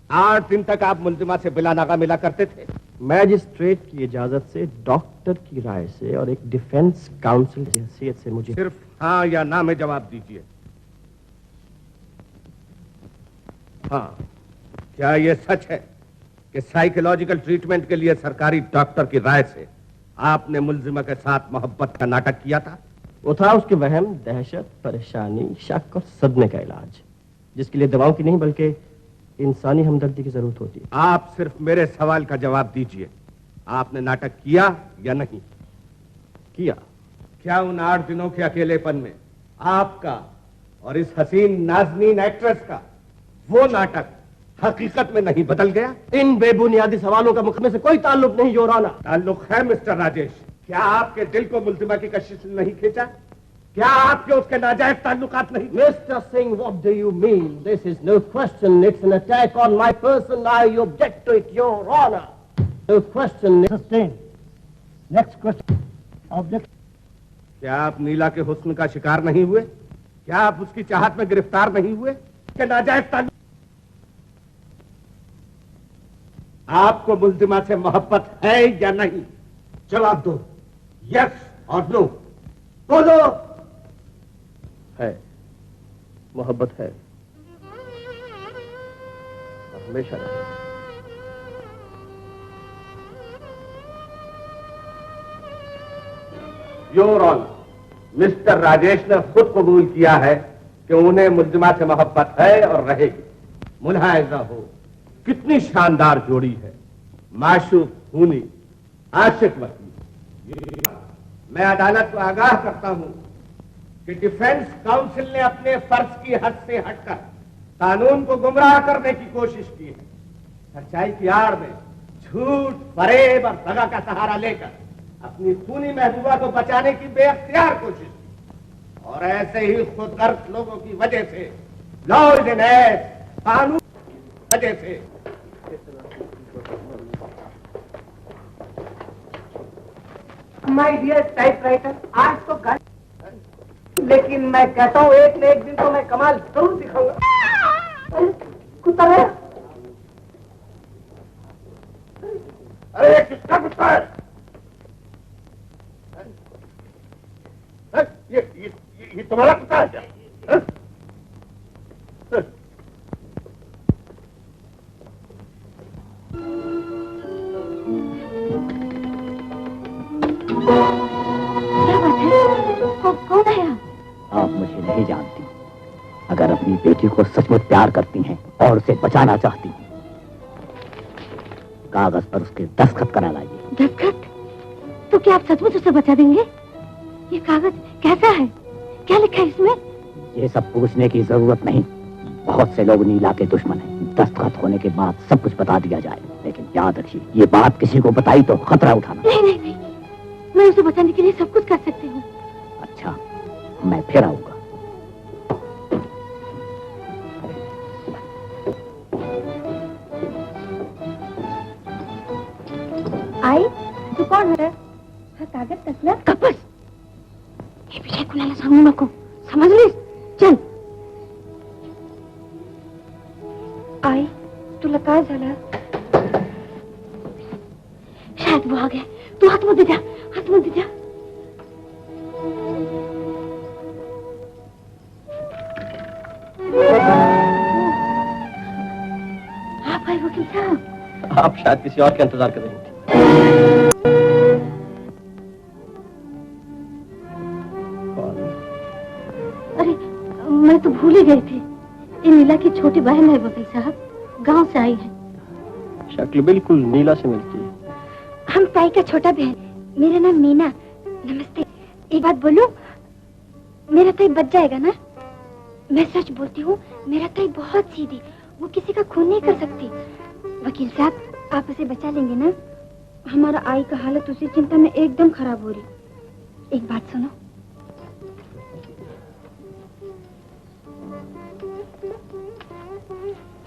8 दिन तक आप मुल्जिमा से बिला नागा मिला करते थे? मैजिस्ट्रेट की इजाजत से, डॉक्टर की राय से और एक डिफेंस काउंसिल की हैसियत से मुझे सिर्फ हाँ या ना में जवाब दीजिए। हाँ, क्या यह सच है कि साइकोलॉजिकल ट्रीटमेंट के लिए सरकारी डॉक्टर की राय से आपने मुल्जिमा के साथ मोहब्बत का नाटक किया था? वो था उसके वहम, दहशत, परेशानी, शक और सदमे का इलाज, जिसके लिए दवाओं की नहीं बल्कि इंसानी हमदर्दी की जरूरत होती है। आप सिर्फ मेरे सवाल का जवाब दीजिए, आपने नाटक किया या नहीं किया? क्या उन 8 दिनों के अकेलेपन में आपका और इस हसीन नाज़नीन एक्ट्रेस का वो नाटक हकीकत में नहीं बदल गया? इन बेबुनियादी सवालों का मुकदमे से कोई ताल्लुक नहीं, योर ऑनर। ताल्लुक है मिस्टर राजेश। क्या आपके दिल को मुल्जिमा की कशिश ने नहीं खींचा? क्या आपके उसके नाजायज ताल्लुकात नहीं? Mister Singh, what do you mean? This is no question, it's an attack on my person. I object to it, your honour. No question. Sustain. Next question. Object. क्या आप नीला के हुस्न का शिकार नहीं हुए? क्या आप उसकी चाहत में गिरफ्तार नहीं हुए? क्या नाजायज ताल्लुक? आपको मुल्जिमा से मोहब्बत है या नहीं? जवाब दो, यस और नो। बोलो। है, मोहब्बत है और हमेशा रहे। योर ऑनर, मिस्टर राजेश ने खुद कबूल किया है कि उन्हें मुल्जिमा से मोहब्बत है और रहेगी। मुलाहिजा हो, कितनी शानदार जोड़ी है, माशूक खूनी, आशिक वकील। मैं अदालत को आगाह करता हूं कि डिफेंस काउंसिल ने अपने फर्ज की हद से हटकर कानून को गुमराह करने की कोशिश की है। सच्चाई की आड़ में झूठ, फरेब और दगा का सहारा लेकर अपनी खूनी महबूबा को बचाने की बेअख्तियार कोशिश की, और ऐसे ही खुदगर्ज लोगों की वजह से, लॉ इज एन एक्ट, कानून की वजह से माय डियर टाइपराइटर, आज तो घर, लेकिन मैं कहता हूँ एक न एक दिन तो मैं कमाल जरूर दिखाऊंगा। कुत्ता है? अरे किसका कुत्ता है? ये तुम्हारा कुत्ता है क्या? क्या बात है? कौन है आप मुझे नहीं जानती। अगर अपनी बेटी को सचमुच प्यार करती हैं और उसे बचाना चाहती हैं, कागज पर उसके दस्तखत करा लाइए। दस्तखत? तो क्या आप सचमुच उसे बचा देंगे? ये कागज कैसा है? क्या लिखा है इसमें? ये सब पूछने की जरूरत नहीं। बहुत से लोग नीला के दुश्मन हैं। दस्तखत होने के बाद सब कुछ बता दिया जाए, लेकिन याद रखिए, ये बात किसी को बताई तो खतरा उठाना। नहीं नहीं नहीं, मैं उसे बचाने के लिए सब कुछ कर सकती हूँ। अच्छा, मैं फिर आऊंगा। आई, तू कौन है? हाँ, कागज तसला कपस। ये पीछे कुलाला सामने मको, समझ ली? चल। आई, तुला काय झालं? शायद वो आ गया. तू आतमध्ये जा, आतमध्ये जा. आप आए वकील साहब. आप शायद किसी और का इंतजार कर रही थी. अरे मैं तो भूल ही गई थी. ये नीला की छोटी बहन है वकील साहब, गांव से आई है. शक्ल बिल्कुल नीला से मिलती है. हम ताई का छोटा बहन. मेरा नाम मीना. नमस्ते. एक बात बोलूं, मेरा ताई बच जाएगा ना? मैं सच बोलती हूँ, मेरा ताई बहुत सीधी, वो किसी का खून नहीं कर सकती. वकील साहब, आप उसे बचा लेंगे ना? हमारा आई का हालत उसी चिंता में एकदम खराब हो रही. एक बात सुनो.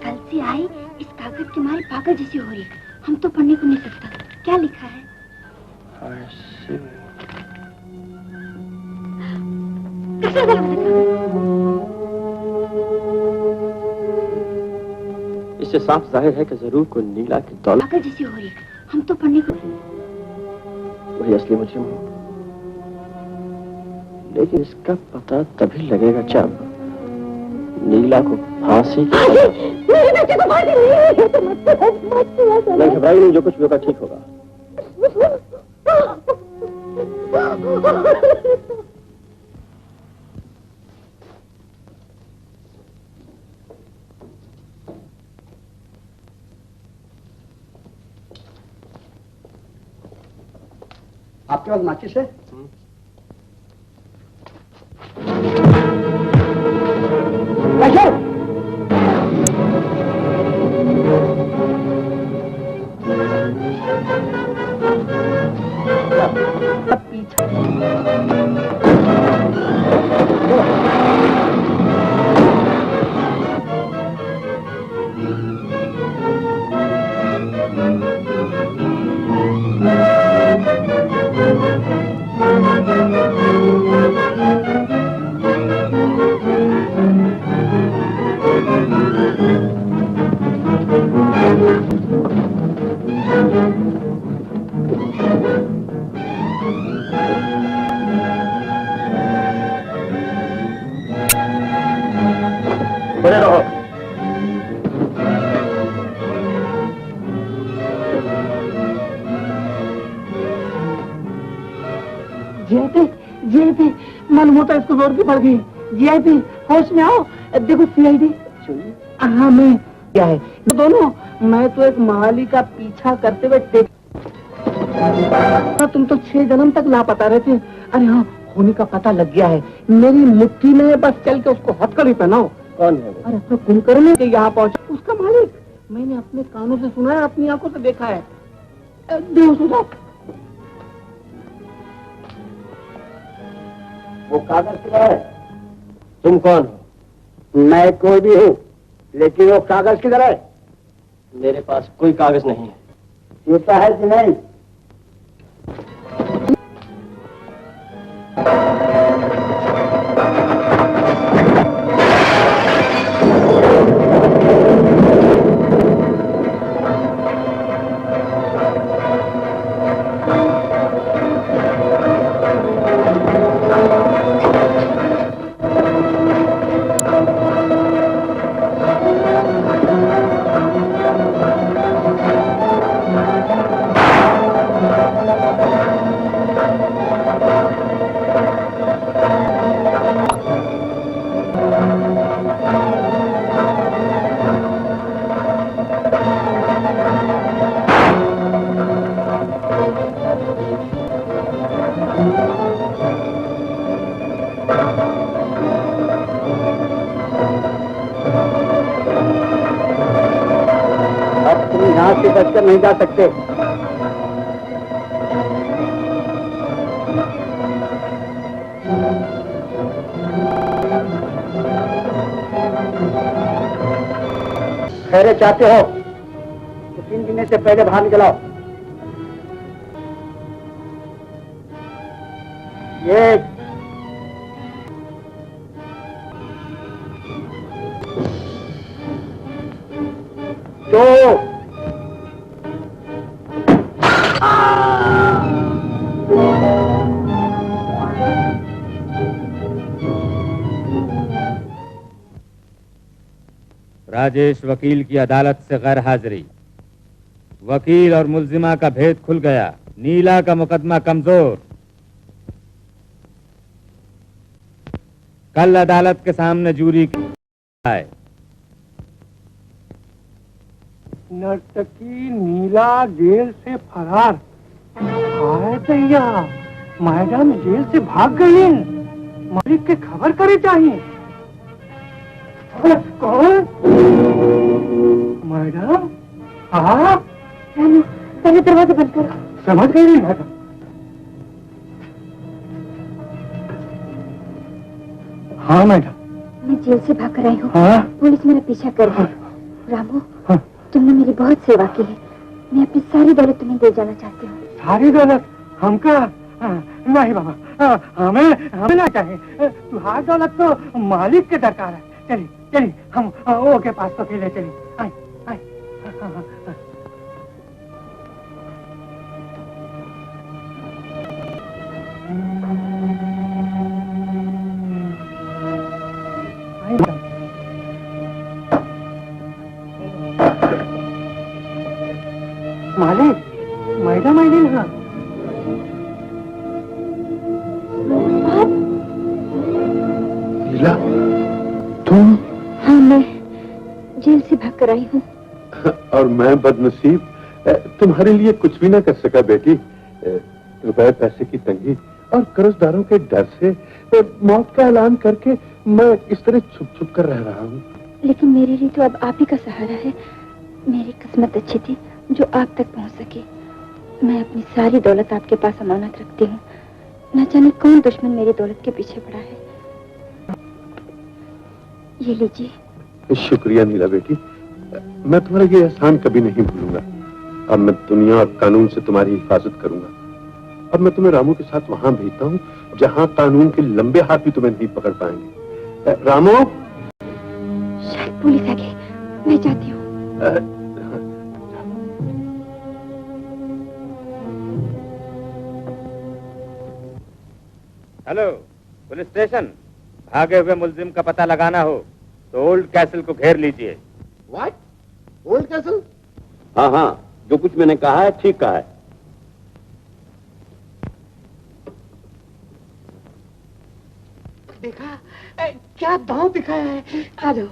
कल से आई इस कागज के मारे पागल जैसी हो रही है. हम तो पढ़ने को नहीं सकता. क्या लिखा है? कैसा गलत इससे साफ जाहिर है कि जरूर कोई नीला की दौलत पागल जैसी हो रही है. हम तो पढ़ने को वही असली मुजरिम है. लेकिन इसका पता तभी लगेगा जब नीला को फांसी मेरे बेटे को फांसी नहीं. घबराइए नहीं, जो कुछ भी होगा ठीक होगा. आपके पास माचिस है? बने रहो. जीआईपी मन मोटा इसको जोर की पड़ गई. जीआईपी होश में आओ. देखो सीआईडी. हाँ मैं क्या है दोनों. मैं तो एक महाली का पीछा करते हुए तुम तो 6 जन्म तक लापता रहते. अरे हाँ, होने का पता लग गया है. मेरी मुट्ठी में बस चल के उसको हथकड़ी पहनाओ. कौन है? अरे तो कुंभकर्ण के यहाँ पहुंचा उसका मालिक. मैंने अपने कानों से सुना है, अपनी आंखों से देखा है. देव सुधा. वो कागज किधर है? तुम कौन हो? मैं कोई भी हूँ, लेकिन वो कागज किधर है? मेरे पास कोई कागज नहीं है. छूटा है कि नहीं? बचकर नहीं जा सकते. खैर चाहते हो तो 3 गिनने से पहले बाहर निकल आओ. 1 2 राजेश वकील की अदालत से गैर हाजिरी। वकील और मुल्जिमा का भेद खुल गया। नीला का मुकदमा कमजोर। कल अदालत के सामने जूरी आए। नर्तकी नीला जेल से फरार। हाय दैया, मैडम जेल से भाग गई। मालिक के खबर करे चाहिए। कौन? मैडम आप? पहले दरवाजा बंद करो। समझ गई नहीं मैडम। हाँ मैडम। मैं जेल से भाग कर आई हूँ। हाँ? पुलिस मेरा पीछा कर रही है। रामू, तुमने मेरी बहुत सेवा की है। मैं अपनी सारी दौलत तुम्हें दे जाना चाहती हूँ। सारी दौलत हमका? नहीं बाबा, हमें ना चाहिए। तुम्हारी दौलत तो मालिक के दरकार है। चलिए चलिए, हम वो के पास तो अकेले चलिए। आए आए। मालिक, मैडम आई नहीं। हाँ नीला, तुम? हाँ, मैं जेल से भाग कर आई हूँ। और मैं बदनसीब, तुम्हारे लिए कुछ भी ना कर सका बेटी। रुपए पैसे की तंगी और कर्जदारों के डर से मौत का ऐलान करके मैं इस तरह छुप छुप कर रह रहा हूँ। लेकिन मेरे लिए तो अब आप ही का सहारा है। मेरी किस्मत अच्छी थी जो आप तक पहुँच सके। मैं अपनी सारी दौलत आपके पास अमानत रखती हूँ। न जाने कौन दुश्मन मेरी दौलत के पीछे पड़ा है। ये लीजिए। शुक्रिया नीला बेटी, मैं तुम्हारा ये एहसान कभी नहीं भूलूंगा। अब मैं दुनिया और कानून से तुम्हारी हिफाजत करूंगा। अब मैं तुम्हें रामू के साथ वहां भेजता हूँ जहां कानून के लंबे हाथ भी तुम्हें नहीं पकड़ पाएंगे। रामू, शायद पुलिस आ गई, मैं जाती हूँ। Hello, police station. भागे हुए मुल्जिम का पता लगाना हो तो ओल्ड कैसल को घेर लीजिए। व्हाट? Old castle? हाँ हाँ, जो कुछ मैंने कहा है ठीक कहा है। देखा क्या दांव दिखाया है। आ जाओ।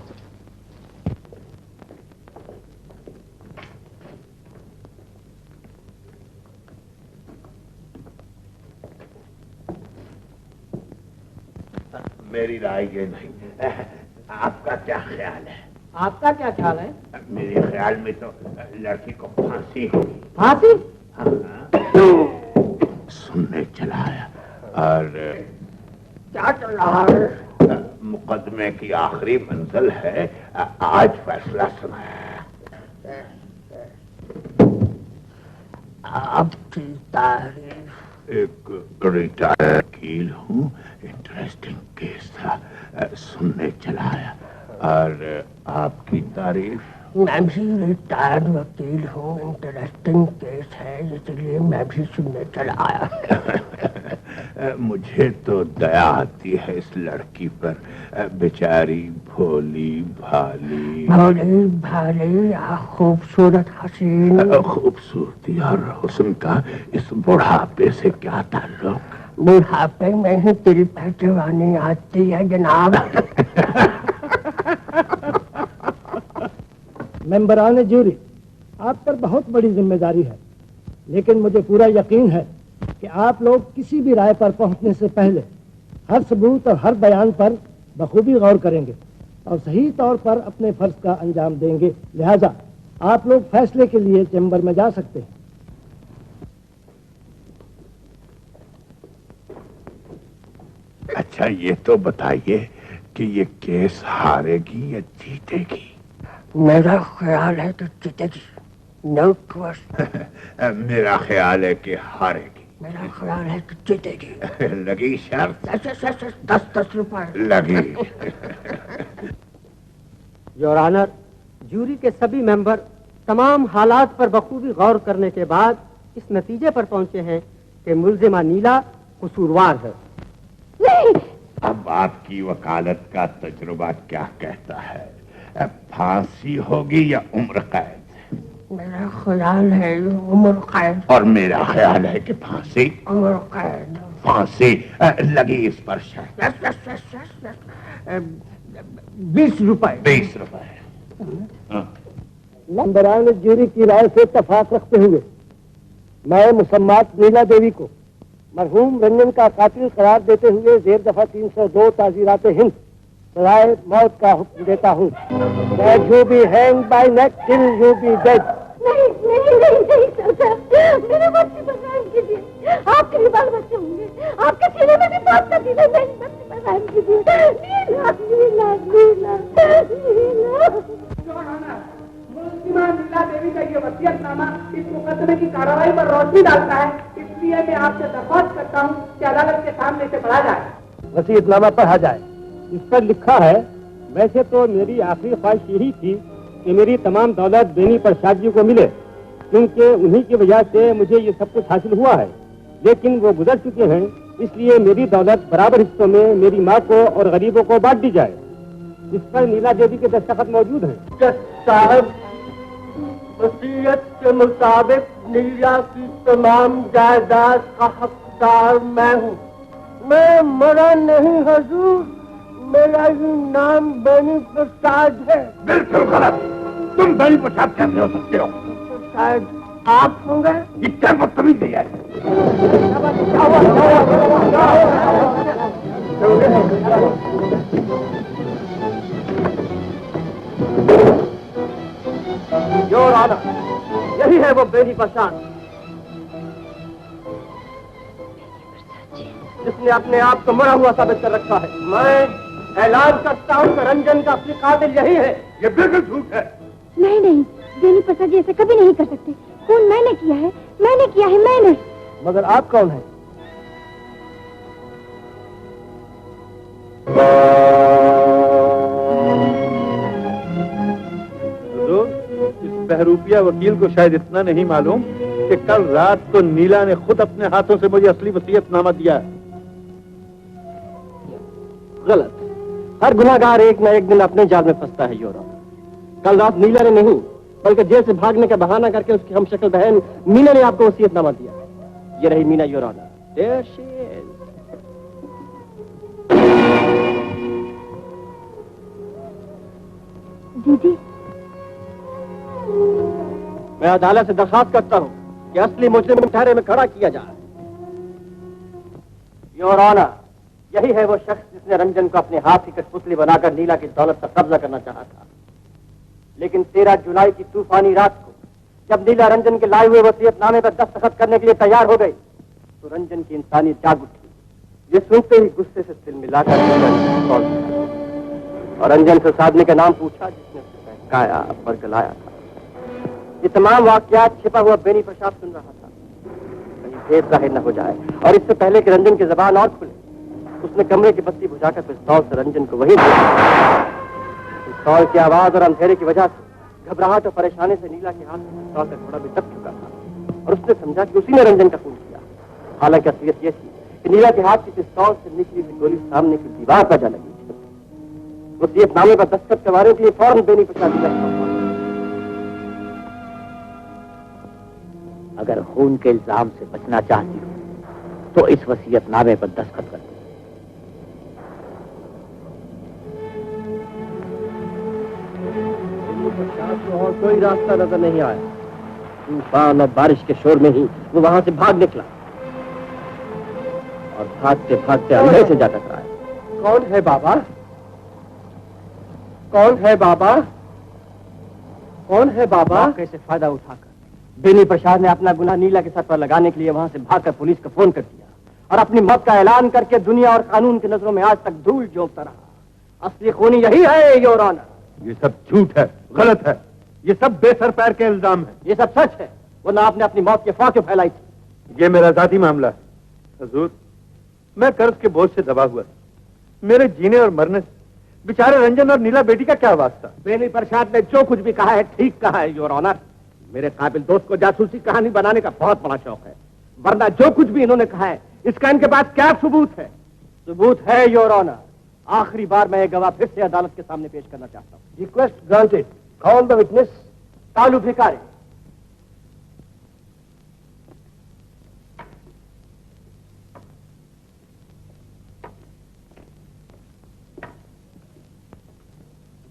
मेरी राय ये नहीं। आपका क्या ख्याल है? आपका क्या ख्याल है? मेरे ख्याल में तो लड़की को फांसी होगी। फांसी? सुनने चला आया। और क्या चल रहा है? मुकदमे की आखिरी मंजिल है, आज फैसला सुनाया। आपकी तारीफ। एक रिटायर्ड वकील हूँ, इंटरेस्टिंग केस था, सुनने चला आया। और आपकी तारीफ? मैं भी रिटायर्ड वकील हूँ, इंटरेस्टिंग केस है, इसलिए मैं भी सुनने चला आया। मुझे तो दया आती है इस लड़की पर, बेचारी भोली भाली। भोली भाली या खूबसूरत हसीन? खूबसूरती और हुस्न का इस बुढ़ापे से क्या ताल्लुक? बुढ़ापे में ही तेरी पहचानी आती है जनाब। मेंबरान जूरी, आप पर बहुत बड़ी जिम्मेदारी है, लेकिन मुझे पूरा यकीन है कि आप लोग किसी भी राय पर पहुंचने से पहले हर सबूत और हर बयान पर बखूबी गौर करेंगे और सही तौर पर अपने फर्ज का अंजाम देंगे। लिहाजा आप लोग फैसले के लिए चैम्बर में जा सकते हैं। अच्छा, ये तो बताइए कि ये केस हारेगी या जीतेगी? मेरा ख्याल है कि जीतेगी। No question. मेरा ख्याल है कि हारेगी। मेरा ख्याल है कि जीतेगी। लगी शर्त? 10 रुपए लगी। योर ऑनर, जूरी के सभी मेंबर तमाम हालात पर बखूबी गौर करने के बाद इस नतीजे पर पहुंचे हैं कि मुल्जिमा नीला कसूरवार है। अब आपकी वकालत का तजुर्बा क्या कहता है? फांसी होगी या उम्र कैद? मेरा ख्याल है उम्र कैद। और मेरा ख्याल है कि फांसी। उम्र कैद। फांसी लगी इस पर शर्त। 20 रुपए। 20 रुपए। नंबरान जूरी की राय से इत्तेफाक रखते हुए मैं मुसम्मात नीला देवी को मरहूम रंजन का कातिल करार देते हुए जेर दफा 302 ताजीरात हिंद सजाए मौत का हुक्म देता हूँ। That you be hanged by neck till you be dead। नहीं नहीं नहीं नहीं सरकार, मेरे बच्चे पर रहम कीजिए। आपके भी बाल बच्चे होंगे, आपके सीने में भी मौत का दिल है। मेरे बच्चे पर रहम कीजिए। नीला नीला नीला नीला। मुल्जिमा नीला देवी का ये वसीयतनामा इस मुकदमे की कार्रवाई पर रोशनी डालता है, इसलिए मैं आपसे दरख्वास्त करता हूँ कि अदालत के सामने से पढ़ा जाए। वसीयतनामा पढ़ा जाए। इस पर लिखा है, वैसे तो मेरी आखिरी ख्वाहिश यही थी कि मेरी तमाम दौलत बेनी प्रसाद जी को मिले, क्योंकि उन्हीं की वजह से मुझे ये सब कुछ हासिल हुआ है। लेकिन वो गुजर चुके हैं, इसलिए मेरी दौलत बराबर हिस्सों में मेरी माँ को और गरीबों को बांट दी जाए। इस पर नीला देवी के दस्तखत मौजूद हैं। साहब, वसीयत के मुताबिक नीला की तमाम जायदाद का हकदार मैं हूँ। मैं मरा नहीं हुजूर, मेरा ही नाम बेनी प्रसाद है। बिल्कुल गलत। तुम बेनी प्रसाद कैसे हो सकते हो? शायद आप होंगे। इतना बदतमीज नहीं है। योर ऑनर, यही है वो बेनी प्रसाद जिसने अपने आप को मरा हुआ साबित कर रखा है। मैं ऐलान करता हूँ कि रंजन का असली कातिल यही है। ये बिल्कुल झूठ है। नहीं नहीं, बेनी प्रसाद जी ऐसा कभी नहीं कर सकते। खून मैंने किया है, मैंने किया है, मैंने। मगर आप कौन है? इस बहरूपिया वकील को शायद इतना नहीं मालूम कि कल रात को नीला ने खुद अपने हाथों से मुझे असली वसीयतनामा दिया है। गलत। हर गुनाहगार एक न एक दिन अपने जाल में फंसता है योर ऑनर। कल रात नीला ने नहीं, बल्कि जेल से भागने का बहाना करके उसकी हमशक्ल बहन मीना ने आपको वसीयतनामा दिया। ये रही Meena your honour. There she is। दीदी, मैं अदालत से दरखास्त करता हूँ कि असली मुजरिम ठहरे में खड़ा किया जाए। योर ऑनर, यही है वो शख्स जिसने रंजन को अपने हाथ की कठपुतली बनाकर नीला की दौलत पर कब्जा करना चाहा था। लेकिन 13 जुलाई की तूफानी रात को जब नीला रंजन के लाए हुए वसीयतनामे पर दस्तखत करने के लिए तैयार हो गई तो रंजन की इंसानियत जाग उठी। ये सुनते ही गुस्से से दिल मिलाकर और रंजन से साधने का नाम पूछा, जिसने उसे बहकाया और गलाया था। ये तमाम वाकयात छिपा हुआ बेनी प्रसाद सुन रहा था, कहीं भेद जाहिर न हो जाए। और इससे पहले कि रंजन की जबान और खुले, उसने कमरे की बत्ती बुझाकर पिस्तौल से रंजन को वही पिस्तौल की आवाज और अंधेरे की वजह से घबराहट और परेशानी से नीला के हाथ में पिस्तौल का थोड़ा भी दब चुका था और उसने समझा कि उसी ने रंजन का खून किया। हालांकि असलियत यह थी कि नीला के हाथ की पिस्तौल से निकली हुई गोली सामने की दीवार पर जा लगी थी। वसीयतनामे पर दस्तखत करवाने के लिए फौरन बेनी प्रसाद का अगर खून के इल्जाम से बचना चाहती हो तो इस वसीयतनामे पर दस्तखत कर दो। और कोई रास्ता नजर नहीं आया। तूफान और बारिश के शोर में ही वो वहां से भाग निकला और भागते भागते अंधेरे से जा टकराया। कौन है बाबा? कौन है बाबा? कौन है बाबा? कैसे फायदा उठाकर बेनी प्रसाद ने अपना गुनाह नीला के सर पर लगाने के लिए वहां से भागकर पुलिस को फोन कर दिया और अपनी मौत का ऐलान करके दुनिया और कानून की नजरों में आज तक धूल झोंकता रहा। असली खूनी यही है योर ऑनर। ये सब झूठ है, गलत है। ये सब बेसर पैर के इल्जाम है। ये सब सच है, वरना आपने अपनी मौत की अफवाह क्यों फैलाई थी? ये मेरा जाती मामला है हुजूर। मैं कर्ज के बोझ से दबा हुआ, मेरे जीने और मरने से बेचारे रंजन और नीला बेटी का क्या वास्ता? बेनी प्रसाद ने जो कुछ भी कहा है ठीक कहा है योर ऑनर। मेरे काबिल दोस्त को जासूसी कहानी बनाने का बहुत बड़ा शौक है, वरना जो कुछ भी इन्होंने कहा है इसका इनके पास क्या सबूत है? सबूत है योर ऑनर। आखिरी बार मैं एक गवाह फिर से अदालत के सामने पेश करना चाहता हूँ। Request granted. Call the witness. Kalu Bhikhari.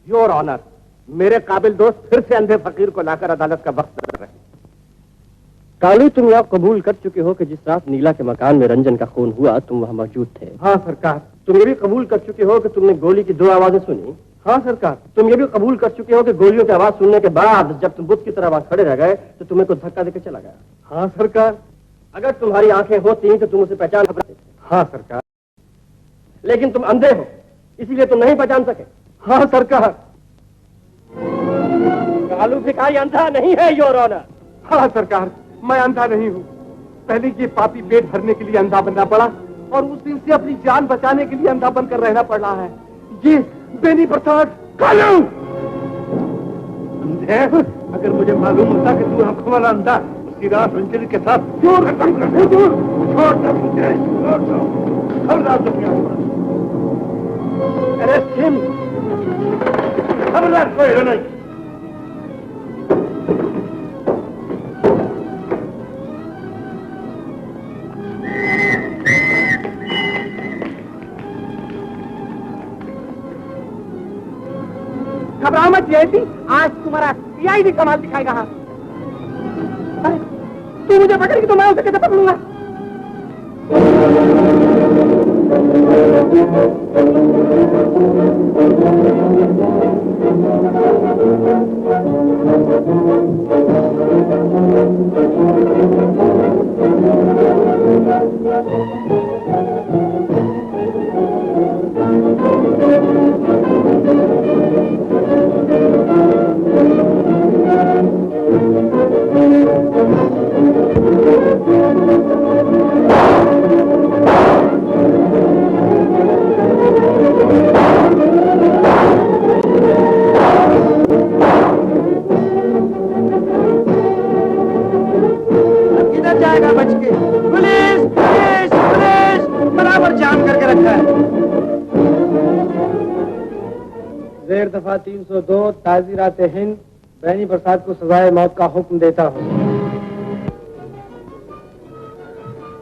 Your honour, मेरे काबिल दोस्त फिर से अंधे फकीर को लाकर अदालत का वक्त कर रहे हैं। कालू, तुम यह कबूल कर चुके हो कि जिस रात नीला के मकान में रंजन का खून हुआ तुम वहां मौजूद थे। हाँ सरकार। तुम ये भी कबूल कर चुके हो कि तुमने गोली की 2 आवाजें सुनी। हाँ सरकार। तुम ये भी कबूल कर चुके हो कि गोलियों की आवाज सुनने के बाद जब तुम बुत की तरह वहां खड़े रह गए तो तुम्हें कुछ धक्का देकर चला गया। हाँ सरकार। अगर तुम्हारी आंखें होती तो तुम उसे पहचान सकते थे। हाँ सरकार। लेकिन तुम अंधे हो, इसीलिए तुम नहीं पहचान सके। हाँ सरकार। कालू भिखारी अंधा नहीं है योर ऑनर। हाँ सरकार, मैं अंधा नहीं हूँ। पहले ये पापी पेट भरने के लिए अंधा बनना पड़ा और उस दिन से अपनी जान बचाने के लिए अंधा बनकर रहना पड़ रहा है। ये बेनी प्रसाद। कालू, अंधे? अगर मुझे मालूम होता कि तू आंखों वाला अंधा उसी रात रंजन के साथ क्यों खत्म कर दे? छोड़ दो मुझे, छोड़ दो। खबरदार अरेस्ट हिम। खबरदार कोई नहीं। घबराओ मत जयती, आज तुम्हारा सीआईडी कमाल दिखाएगा। हाँ, तू मुझे पकड़ेगी तो मैं उसे कैसे पकड़ूंगा? दफा 302 ताज़ीरात हिंद बैनी प्रसाद को सजाए मौत का हुक्म देता हूँ।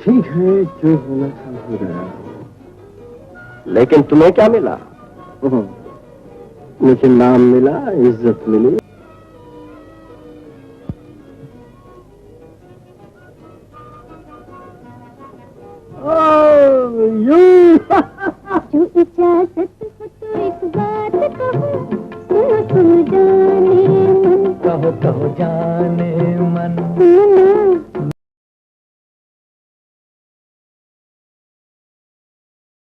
ठीक है, जो होना था हो गया। लेकिन तुम्हें क्या मिला? मुझे नाम मिला, इज्जत मिली। जो इजाजत हो तो एक बात कहूँ, सुनो सुनो जाने मन। कहो कहो जाने मन। सुनो